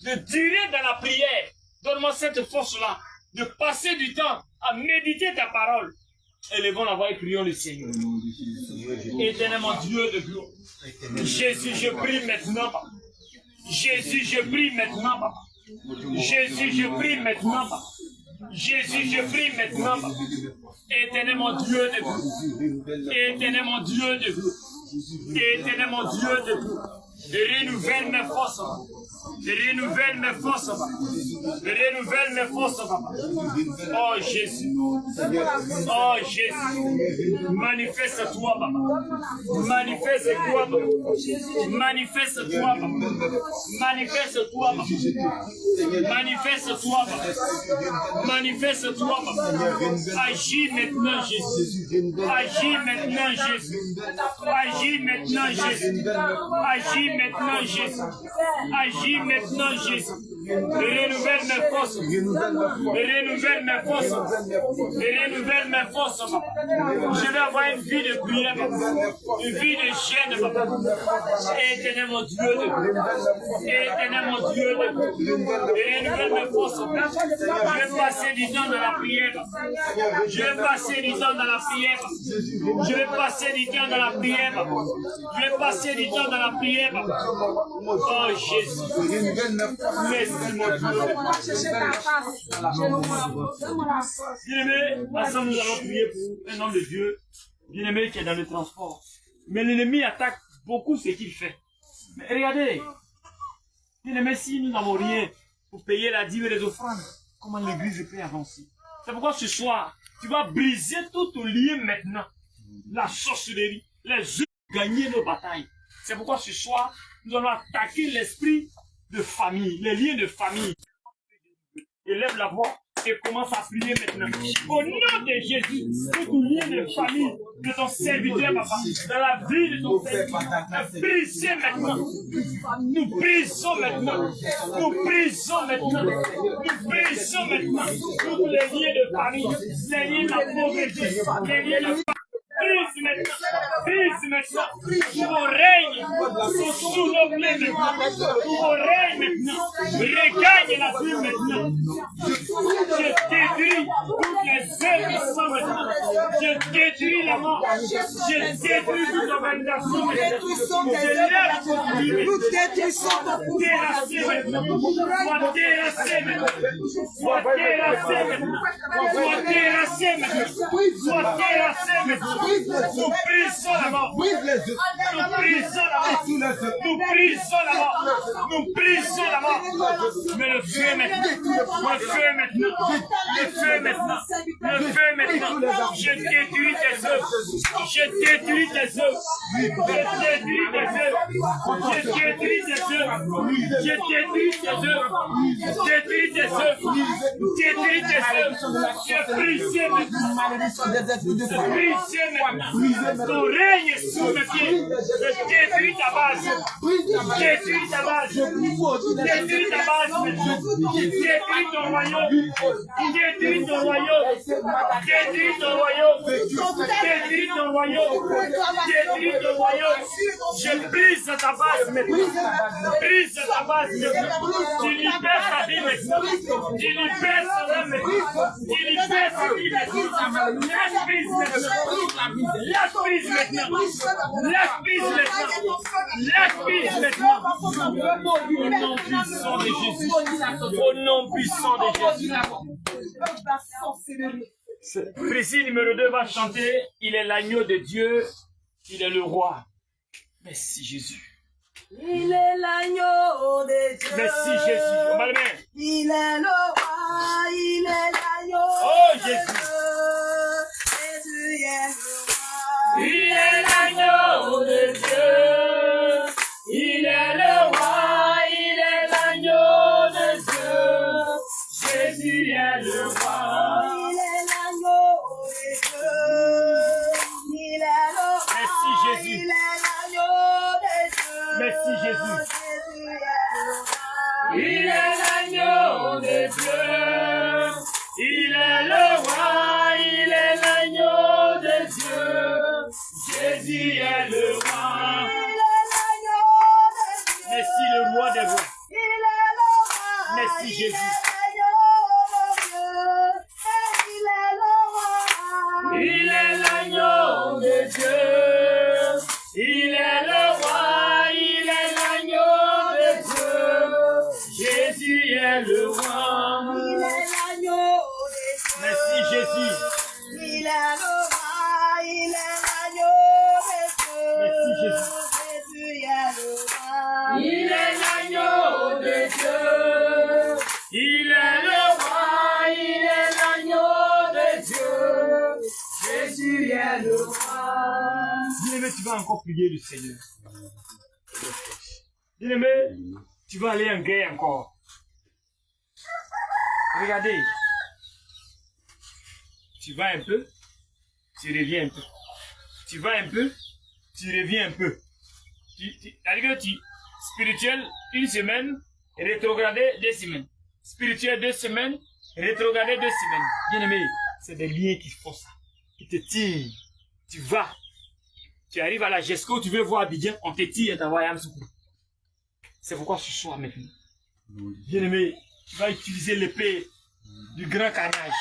de durer dans la prière, donne-moi cette force-là, de passer du temps à méditer ta parole. Élevons la voix et prions le Seigneur. Éternel mon Dieu de gloire. Jésus, je prie maintenant. Jésus, je prie maintenant. Jésus, je prie maintenant. Jésus, je prie maintenant. Éternel mon Dieu de gloire. Éternel mon Dieu de gloire. Éternel mon Dieu de gloire. Renouvelle mes forces. Renouvelle mes forces. Renouvelle mes forces, papa. Oh Jésus. Oh Jésus. Manifeste-toi, papa. Manifeste-toi, papa. Manifeste-toi, papa. Manifeste-toi, papa. Manifeste-toi, papa. Manifeste-toi, papa. Agis maintenant, Jésus. Agis maintenant, Jésus. Agis maintenant, Jésus. Agis maintenant, Jésus. Agis maintenant, Jésus. Renouvelle mes forces. Renouvelle mes forces. Renouvelle mes forces, papa. Je veux avoir une vie de prière, papa. Une vie de chaîne, papa. Éternel mon Dieu de Éternel mon Dieu de renouvelle mes forces. Je vais passer du temps dans la prière. Je vais passer du temps dans la prière. Je vais passer du temps dans la prière. Je vais passer du temps dans la prière. Oh Jésus. Merci mon Dieu. Bien-aimé, ensemble nous allons prier pour un homme de Dieu, bien-aimé qui est dans le transport. Mais l'ennemi attaque beaucoup ce qu'il fait. Mais regardez, bien-aimé, si nous n'avons rien pour payer la dîme et les offrandes, comment l'église peut avancer? C'est pourquoi ce soir, tu vas briser tout ton lien maintenant. La sorcellerie, les œufs, gagner nos batailles. C'est pourquoi ce soir, nous allons attaquer l'esprit de famille, les liens de famille. Élève la voix et commence à prier maintenant. Au nom de Jésus, tout lien de famille de ton serviteur, papa, dans la vie de ton serviteur, nous brisons maintenant. Nous brisons maintenant. Nous brisons maintenant. Nous brisons maintenant. Tous les liens de famille, les liens de la pauvreté, les liens de famille. Brise maintenant, pour vos règnes, sous nos plaies maintenant, pour vos règnes maintenant, regagne la vie maintenant. Je détruis toutes les œuvres qui sont maintenant, je détruis la mort, je détruis toute organisation maintenant, je lève toute vie maintenant, terrassé maintenant, sois terrassé maintenant, sois terrassé maintenant, sois terrassé maintenant, sois terrassé maintenant. Nous brisons la mort. Nous brisons la mort. Nous brisons la mort. Nous brisons la mort. Mais le feu maintenant. Le feu maintenant. Le feu maintenant. Le feu maintenant. Je détruis tes œuvres. Je détruis tes œuvres. Je détruis tes œuvres. Je détruis tes œuvres. Je détruis tes œuvres. Détruis tes œuvres. Détruis tes œuvres. Je brise maintenant. Ton règne est sous mes pieds. Je détruis ta base. Détruis ta base. Détruis ta base maintenant. Détruis ton royaume. Détruis ton royaume. Détruis ton royaume. Détruis ton royaume. Détruis ton royaume. Je brise ta base maintenant. Brise ta base maintenant. Tu libères ta vie maintenant. Tu libères ta vie maintenant. Tu libères ta vie maintenant. Lâche prise maintenant. Lâche prise maintenant. Lâche prise maintenant. Lâche prise maintenant. Au nom puissant de Jésus. Au nom puissant de Jésus. Précis numéro 2 va chanter. Il est l'agneau de Dieu. Il est le roi. Merci Jésus. Il est l'agneau de Dieu. Merci Jésus. On va le mettre. Il est le roi. Il est l'agneau. Oh Jésus. Jésus est le roi. Il est l'agneau de Dieu, il est le roi, il est l'agneau de Dieu, Jésus est le roi. Il est l'agneau de Dieu, il est le roi. Merci Jésus. Il est l'agneau de Dieu. Merci Jésus. Jésus est le roi. Il est l'agneau de Dieu, il est le roi, il est l'agneau de Dieu. Jésus est le roi. Merci le roi des rois. Merci Jésus. Il est l'agneau de Dieu. Il est le roi. Il est l'agneau de Dieu. Jésus est le roi. Merci Jésus. Il est le roi, il est l'agneau de Dieu. Merci Jésus. Jésus est le roi. Il est l'agneau de Dieu. Il est le roi. Il est l'agneau de Dieu. Jésus est le roi. Bien-aimé, tu vas encore prier le Seigneur. Bien-aimé, tu vas aller en guerre encore. Regardez. Tu vas un peu, tu reviens un peu. Tu vas un peu, tu reviens un peu. C'est-à-dire que spirituel, une semaine, rétrogradé 2 semaines. Spirituel 2 semaines, rétrogradé 2 semaines. Bien-aimé, c'est des liens qui font ça, qui te tirent. Tu vas, tu arrives à la GESCO, tu veux voir Abidjan, on te tire et t'envoie à Amsoukou. C'est pourquoi ce soir maintenant, bien-aimé, tu vas utiliser l'épée du grand carnage.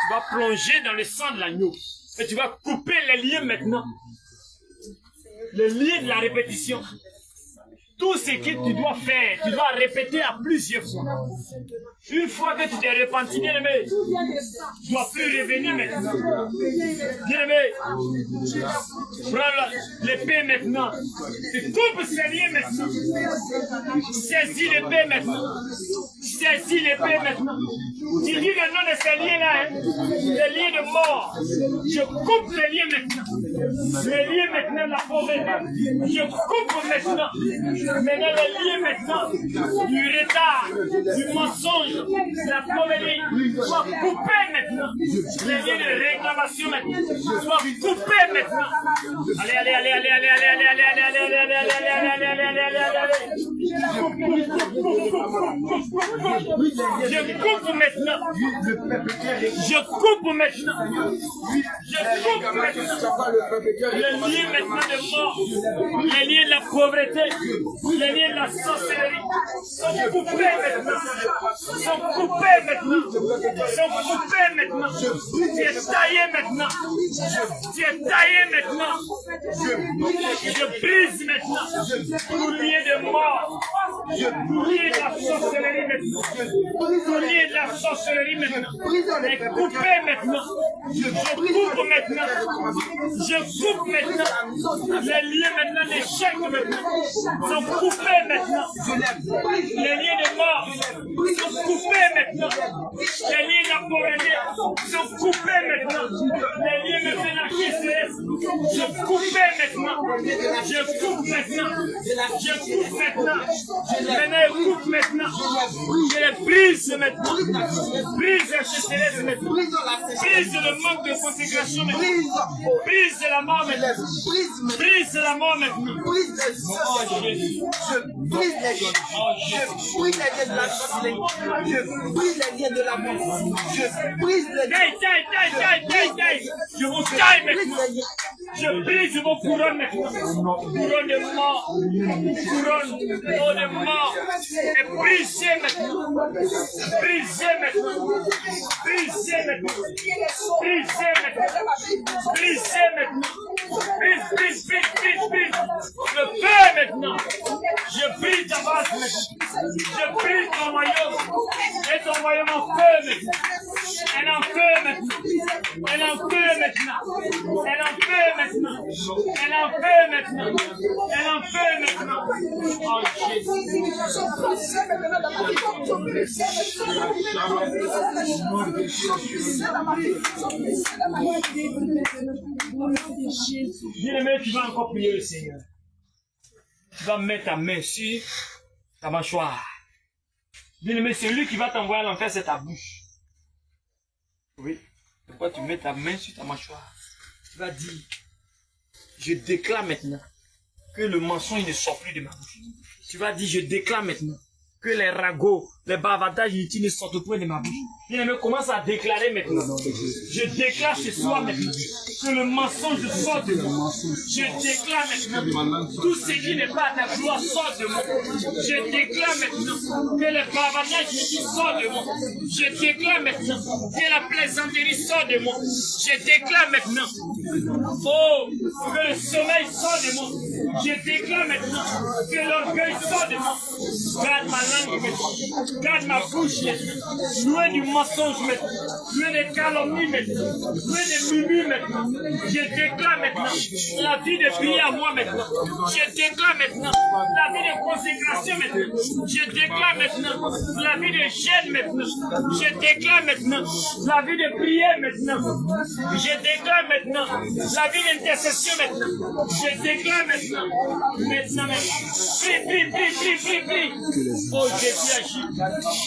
Tu vas plonger dans le sang de l'agneau. Et tu vas couper les liens maintenant. Les liens de la répétition. Tout ce que tu dois faire, tu dois répéter à plusieurs fois. Une fois que tu t'es repenti, bien-aimé, tu ne dois plus revenir maintenant. Bien-aimé, prends l'épée maintenant. Tu coupes ces liens maintenant. Saisis l'épée maintenant. Saisis l'épée maintenant. Tu dis le nom de ces liens-là, hein? Les liens de mort. Je coupe les liens maintenant. Les liens maintenant de la pauvreté. Je coupe maintenant. Maintenant les liens maintenant du retard, du mensonge, de la pauvreté. Tu dois couper maintenant. Les liens de réclamation maintenant. Tu dois couper maintenant. Allez, allez, allez, allez, allez, allez, allez, allez, allez, allez, allez, allez, allez, allez, allez, allez, allez. Je coupe maintenant. Je coupe maintenant. Je coupe maintenant. Les liens maintenant de mort, les liens de la pauvreté, les liens de la sorcellerie sont coupés maintenant. Sont coupés maintenant. Sont coupés maintenant. Tu es taillé maintenant. Tu es taillé maintenant. Je brise maintenant. Tout lien de mort. Tout lien de la sorcellerie maintenant. Tout lien de la sorcellerie maintenant. Est coupé maintenant. Je coupe maintenant. Je coupe maintenant. Les liens maintenant d'échec maintenant sont coupés maintenant. Les liens de mort sont coupés maintenant. Les liens de la pauvreté sont coupés maintenant. Les liens de l'anarchie céleste sont coupés maintenant. Je coupe maintenant. Je coupe maintenant. Maintenant, je coupe maintenant. Je les brise maintenant. Brise la céleste maintenant. Brise le manque de consécration maintenant. Brise la mort maintenant. Brise la mort maintenant. Brise les Jésus. Je brise les liens. Je brise les liens de la sorcellerie. Je brise les liens de la mort. Je brise les liens. Je vous taille maintenant. Je brise vos couronnes maintenant. Couronne de mort. Couronne de mort. Et brisez maintenant. Brisez maintenant. Brisez maintenant. Brisez maintenant. Brisez maintenant. Brise, brise, brise, brise, brise. Je fais maintenant. Je brise ta base maintenant. Je brise ton royaume. Et ton royaume en feu maintenant. Elle en feu maintenant. Elle en feu maintenant. Elle en feu maintenant. Elle en feu maintenant. Elle en feu maintenant. Oh Jésus. Bien-aimé, tu vas encore prier le Seigneur. Tu vas mettre ta main sur ta mâchoire. Bien-aimé, c'est lui qui va t'envoyer à l'enfer, c'est ta bouche. Oui. Pourquoi tu mets ta main sur ta mâchoire? Tu vas dire, je déclare maintenant que le mensonge ne sort plus de ma bouche. Tu vas dire, je déclare maintenant que les ragots, les bavardages inutiles ne sortent plus de ma bouche. Bien-aimé, commence à déclarer maintenant. Je déclare ce soir maintenant que le mensonge sort de moi. Je déclare maintenant tout ce qui n'est pas à ta gloire sort de moi. Je déclare maintenant que les bavardages inutiles sortent de moi. Je déclare maintenant que la plaisanterie sort de moi. Je déclare maintenant, oh, que le sommeil sort de moi. Je déclare maintenant que l'orgueil sort de moi. Garde ma langue maintenant. Garde ma bouche maintenant. Loin du mensonge maintenant. Loin des calomnies maintenant. Loin des murmures maintenant. Je déclare maintenant la vie de prière à moi maintenant. Je déclare maintenant la vie de consécration maintenant. Je déclare maintenant la vie de jeûne maintenant. Je déclare maintenant la vie de prière maintenant. Je déclare maintenant la vie d'intercession maintenant. Je déclare maintenant maintenant. Maintenant même. Prie. Oh, Jésus agit.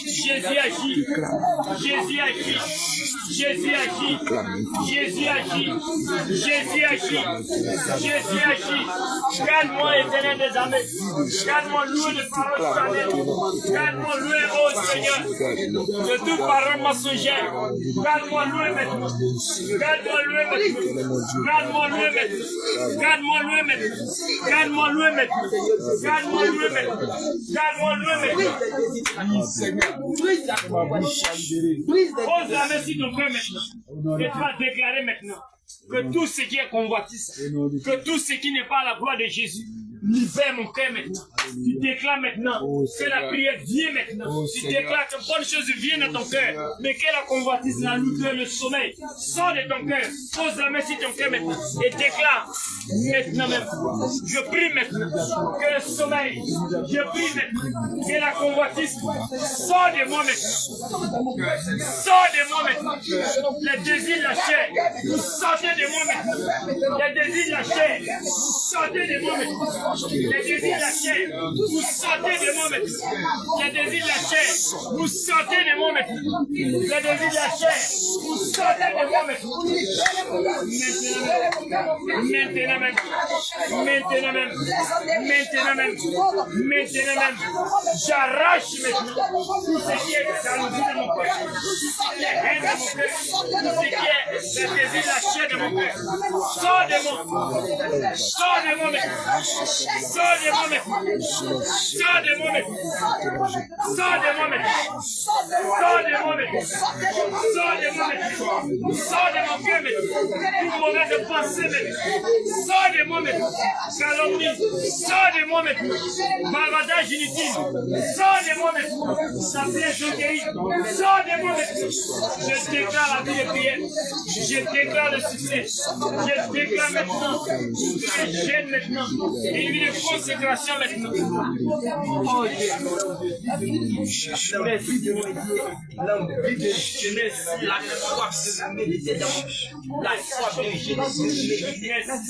Jésus agit. Jésus agit. Jésus agit. Jésus agit. Jésus agit. Jésus agit. Garde-moi, Éternel des armées. Garde-moi loué de paroles charnelles. Garde-moi loué, oh Seigneur, de toute parole mensongère. Garde-moi loué maintenant. Garde-moi loué maintenant. Garde-moi loué maintenant. Garde-moi loué maintenant. Garde-moi loué maintenant. Garde-moi loué maintenant. Garde-moi loué maintenant. Pose la main sur ton cœur maintenant. Et tu vas déclarer maintenant que tout ce qui est convoitise, que tout ce qui n'est pas à la gloire de Jésus, libère mon cœur maintenant. Tu déclares maintenant que la prière vient maintenant. Tu déclares que bonne chose vient dans ton cœur. Mais que la convoitise, la lourdeur, le sommeil sort de ton cœur. Pose la main sur ton cœur maintenant. Et déclare maintenant même. Je prie maintenant que le sommeil, je prie maintenant que la convoitise sort de moi maintenant. Sort de moi maintenant. Les désirs de la chair, sortez de moi maintenant. Les désirs de la chair, sortez de moi maintenant. Les désirs de la chair, vous sortez de moi maintenant. Les désirs de la chair, vous sortez de moi maintenant. Les désirs de la chair, vous sortez de moi maintenant. Maintenant même. Maintenant même. Maintenant même. Maintenant même. J'arrache maintenant tout ce qui est jalousie de mon cœur. Les haines de mon cœur. Tout ce qui est le désir de la chair de mon cœur. Sors de moi. Sors de moi maintenant. Sors de moi maintenant. Sors de moi maintenant. Sors de moi maintenant. Sors de moi maintenant. Sors de moi maintenant. Sors de mon cœur maintenant. Toute mauvaise pensée maintenant. Sors de moi maintenant. Calomnie. Sors de moi maintenant. Bavardage inutile. Sors de moi maintenant. Ça plaît joquerie. Sors de moi maintenant. Je déclare la vie de prière. Je déclare le succès. Je déclare maintenant que je gêne maintenant. Une vie de consécration maintenant. Oh Dieu. Merci. L'envie de jeunesse, la soif de méditer dans la soif de jeunesse,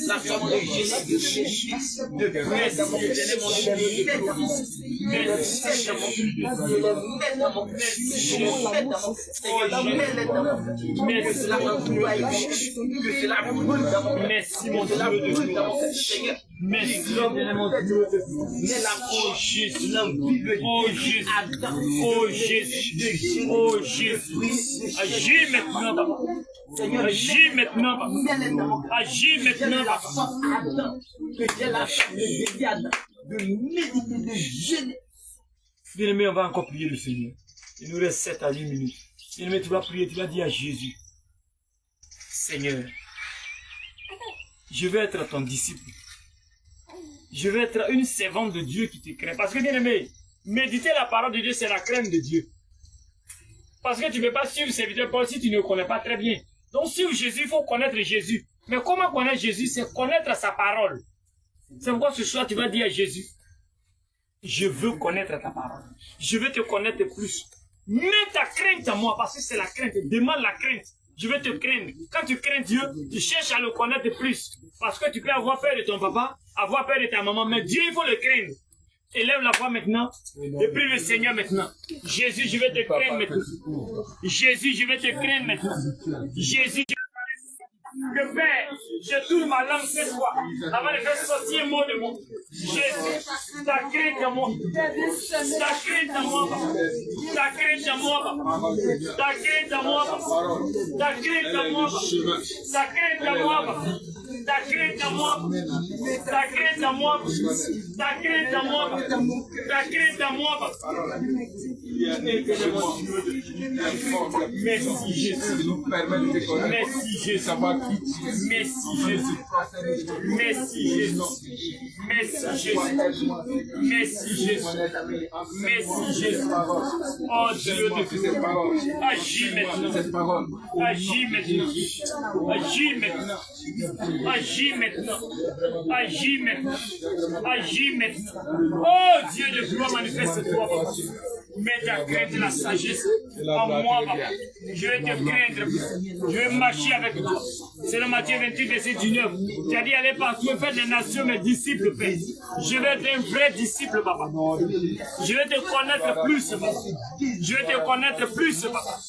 la soif de jeunesse, de prière dans mon cœur, merci mon Dieu, merci mon Dieu, oh Jésus, oh Jésus, oh Jésus, oh Jésus, agis maintenant, agis maintenant, agis maintenant, que j'ai la chance de méditer, de jeûner. Bien-aimé, on va encore prier le Seigneur. Il nous reste 7 à 8 minutes. Bien-aimé, tu vas prier, tu vas dire à Jésus, Seigneur, je veux être ton disciple. Je veux être une servante de Dieu qui te craint. Parce que, bien-aimé, méditer la parole de Dieu, c'est la crainte de Dieu. Parce que tu ne peux pas suivre serviteur Paul si tu ne le connais pas très bien. Donc, suivre Jésus, il faut connaître Jésus. Mais comment connaître Jésus? C'est connaître sa parole. C'est pourquoi ce soir, tu vas dire à Jésus, je veux connaître ta parole. Je veux te connaître plus. Mets ta crainte à moi, parce que c'est la crainte. Demande la crainte. Je veux te craindre. Quand tu crains Dieu, tu cherches à le connaître plus. Parce que tu peux avoir peur de ton papa, avoir peur de ta maman, mais Dieu, il faut le craindre. Élève la voix maintenant et prie le Seigneur maintenant. Jésus, je vais te craindre maintenant. Jésus, je vais te craindre maintenant. Jésus, que Père, je tourne ma langue cette fois avant de faire sortir un mot de moi. Jésus, ta crainte à moi. Ta crainte à moi. Ta crainte à moi. Ta crainte à moi. Ta crainte à moi. Ta crainte à moi. Ta crainte à moi. Ta crainte à moi. Ta crainte à moi. Ta crainte à moi. Merci Jésus. Merci Jésus. Merci Jésus. Merci Jésus. Merci Jésus. Merci Jésus. Merci Jésus. Oh Dieu de Dieu. Agis maintenant. Agis maintenant. Agis maintenant. Agis maintenant. Agis maintenant. Agis maintenant. Oh Dieu de gloire, manifeste-toi. Mets ta crainte, la sagesse en moi, papa. Je vais te craindre. Je vais marcher avec toi. C'est le Matthieu 28, verset 19. Tu as dit, allez partout et faites des nations mes disciples, Père. Je vais être un vrai disciple, papa. Je vais te connaître plus, papa. Je vais te connaître plus, papa.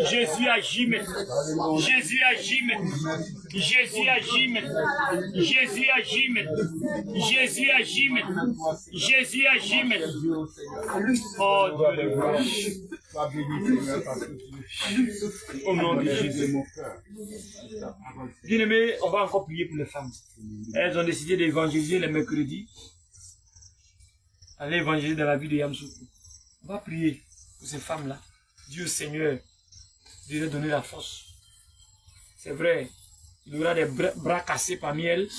Jésus agit maintenant. Jésus agit maintenant. Jésus agit maintenant. Jésus agit maintenant. Jésus agit maintenant. Jésus agit maintenant. Oh Dieu de gloire. Au nom de Jésus. Bien-aimés, on va encore prier pour les femmes. Elles ont décidé d'évangéliser les mercredis. Aller évangéliser dans la vie de Yamoussoukro. On va prier pour ces femmes-là. Dieu Seigneur, Dieu leur donner la force. C'est vrai, il y aura des bras cassés parmi elles.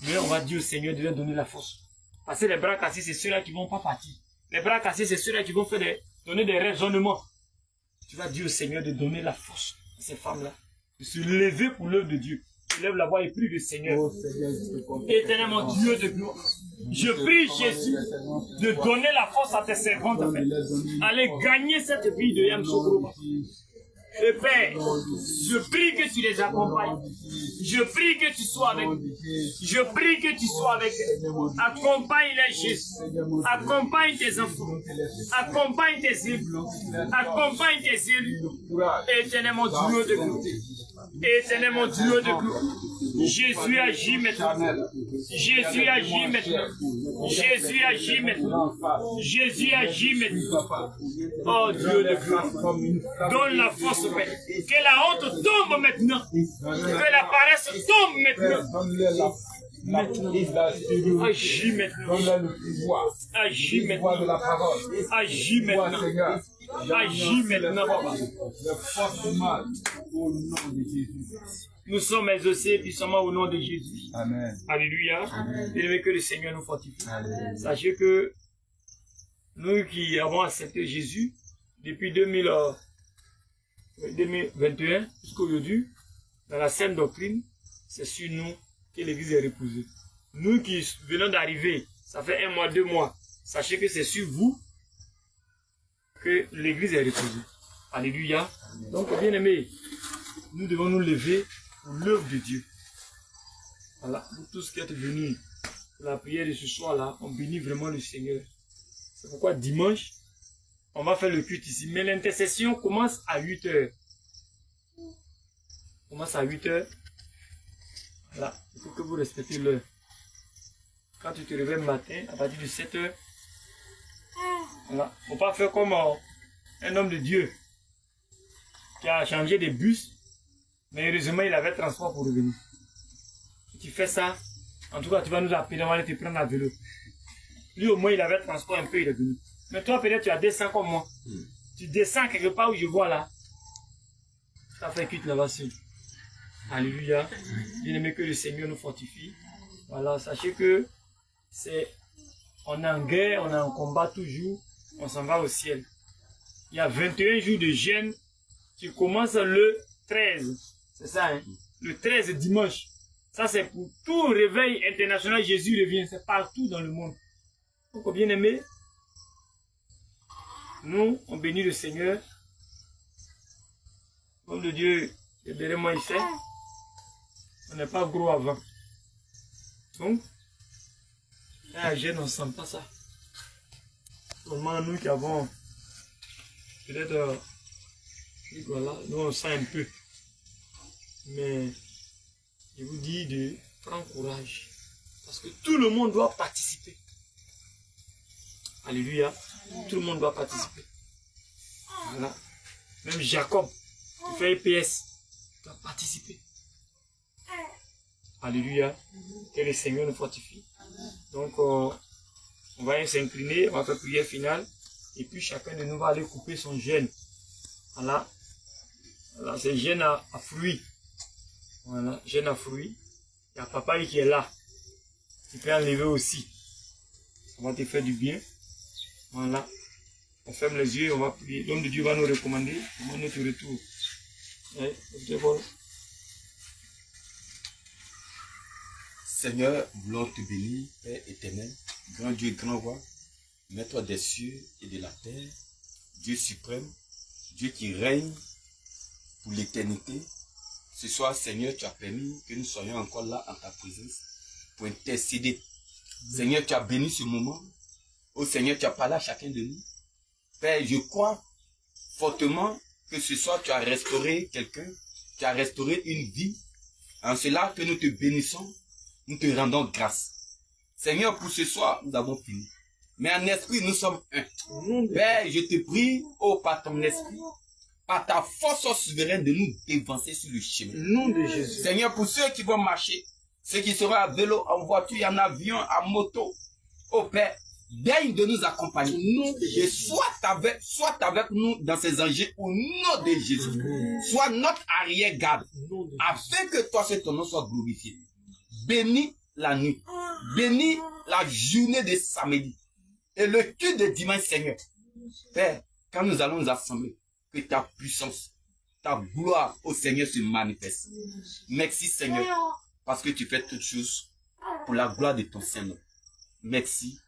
Mais on va dire au Seigneur de leur donner la force. Parce que les bras cassés, c'est ceux-là qui ne vont pas partir. Les bras cassés, c'est ceux-là qui vont donner des raisonnements. Tu vas dire au Seigneur de donner la force à ces femmes-là. De se lever pour l'œuvre de Dieu. Tu lèves la voix et prie le Seigneur. Éternellement Dieu de gloire. Je prie Jésus de donner la force à tes servantes. Allez gagner cette vie de Yamoussoukro. Et Père, je prie que tu les accompagnes. Je prie que tu sois avec eux. Je prie que tu sois avec eux. Accompagne-les, Jésus. Accompagne tes enfants. Accompagne tes élus. Accompagne tes élus. Éternellement Dieu de gloire. Éternellement Dieu de gloire. Jésus agit maintenant. Jésus agit maintenant. Jésus agit maintenant. Jésus agit maintenant. Oh Dieu de gloire. Donne la force, Père. Que la honte tombe maintenant. Que la paresse tombe maintenant. Maintenant. Agis maintenant. Agis maintenant. Agis maintenant. Agis maintenant, papa. Nous sommes exaucés puissamment au nom de Jésus. Amen. Alléluia. Et que le Seigneur nous fortifie. Amen. Sachez que nous qui avons accepté Jésus depuis 2021 jusqu'à aujourd'hui, dans la saine doctrine, c'est sur nous que l'Église est reposée. Nous qui venons d'arriver, ça fait 1 mois, 2 mois, sachez que c'est sur vous que l'Église est reposée. Alléluia. Donc, bien aimés, nous devons nous lever pour l'œuvre de Dieu. Voilà, pour tous qui êtes venus pour la prière de ce soir-là, on bénit vraiment le Seigneur. C'est pourquoi dimanche, on va faire le culte ici. Mais l'intercession commence à 8 h. Commence à 8 h. Voilà, il faut que vous respectez l'heure. Quand tu te réveilles le matin, à partir de 7 h, voilà, il ne faut pas faire comme un homme de Dieu qui a changé de bus, mais heureusement il avait transport pour revenir. Si tu fais ça, en tout cas tu vas nous appeler, on va aller te prendre à vélo. Lui au moins il avait transport un peu, il est venu. Mais toi peut-être tu as descends comme moi. Tu descends quelque part où je vois là. Tu as fait cuite là-bas seul. Alléluia. Bien aimé que le Seigneur nous fortifie. Voilà, sachez que on est en guerre, on est en combat toujours, on s'en va au ciel. Il y a 21 jours de jeûne qui commencent le 13. C'est ça, hein? Le 13 dimanche. Ça, c'est pour tout réveil international. Jésus revient. C'est partout dans le monde. Donc, bien aimé, nous, on bénit le Seigneur. Comme le Dieu, libérez-moi ici. On n'est pas gros avant. Donc, à jeûne, on ne sent pas ça. Seulement nous qui avons peut-être, voilà, nous on sent un peu. Mais je vous dis de prendre courage. Parce que tout le monde doit participer. Alléluia. Tout le monde doit participer. Voilà. Même Jacob, qui fait EPS, doit participer. Alléluia. Que le Seigneur nous fortifie. Donc, on va s'incliner, on va faire prière finale. Et puis, chacun de nous va aller couper son jeûne. Voilà. Voilà, c'est jeûne à fruits. Voilà, jeûne à fruits. Il y a papa qui est là. Tu peux enlever aussi. Ça va te faire du bien. Voilà. On ferme les yeux et on va prier. L'homme de Dieu va nous recommander comment notre retour. C'est bon. Seigneur, voulons te bénir, Père éternel, grand Dieu et grand roi. Maître des cieux et de la terre, Dieu suprême, Dieu qui règne pour l'éternité. Ce soir, Seigneur, tu as permis que nous soyons encore là en ta présence pour intercéder. Seigneur, tu as béni ce moment. Oh Seigneur, tu as parlé à chacun de nous. Père, je crois fortement que ce soir, tu as restauré quelqu'un, tu as restauré une vie. En cela que nous te bénissons, nous te rendons grâce. Seigneur, pour ce soir, nous avons fini. Mais en esprit, nous sommes un. Père, je te prie, oh, par ton esprit, par ta force souveraine de nous dévancer sur le chemin. Nom de Jésus. Seigneur, pour ceux qui vont marcher, ceux qui seront à vélo, en voiture, en avion, en moto, oh Père, daigne de nous accompagner. Et sois avec nous dans ces enjeux au nom de Jésus. Sois notre arrière-garde, afin que toi, c'est ton nom soit glorifié. Bénis la nuit, bénis la journée de samedi et le culte de dimanche, Seigneur. Père, quand nous allons nous assembler, que ta puissance, ta gloire au Seigneur se manifeste. Merci, Seigneur, parce que tu fais toutes choses pour la gloire de ton Saint-Nom. Merci.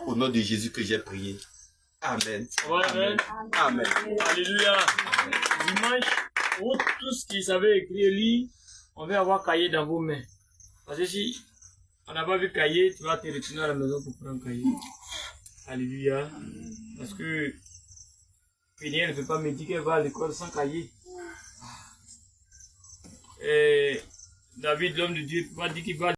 Au nom de Jésus que j'ai prié. Amen. Amen. Amen. Alléluia. Dimanche, vous tous qui savez écrire et lire, on va avoir cahier dans vos mains. Parce que si on n'a pas vu cahier, tu vas te retourner à la maison pour prendre un cahier. Alléluia. Parce que Péniel ne peut pas me dire qu'elle va à l'école sans cahier. Et David, l'homme de Dieu, ne peut pas dire qu'il va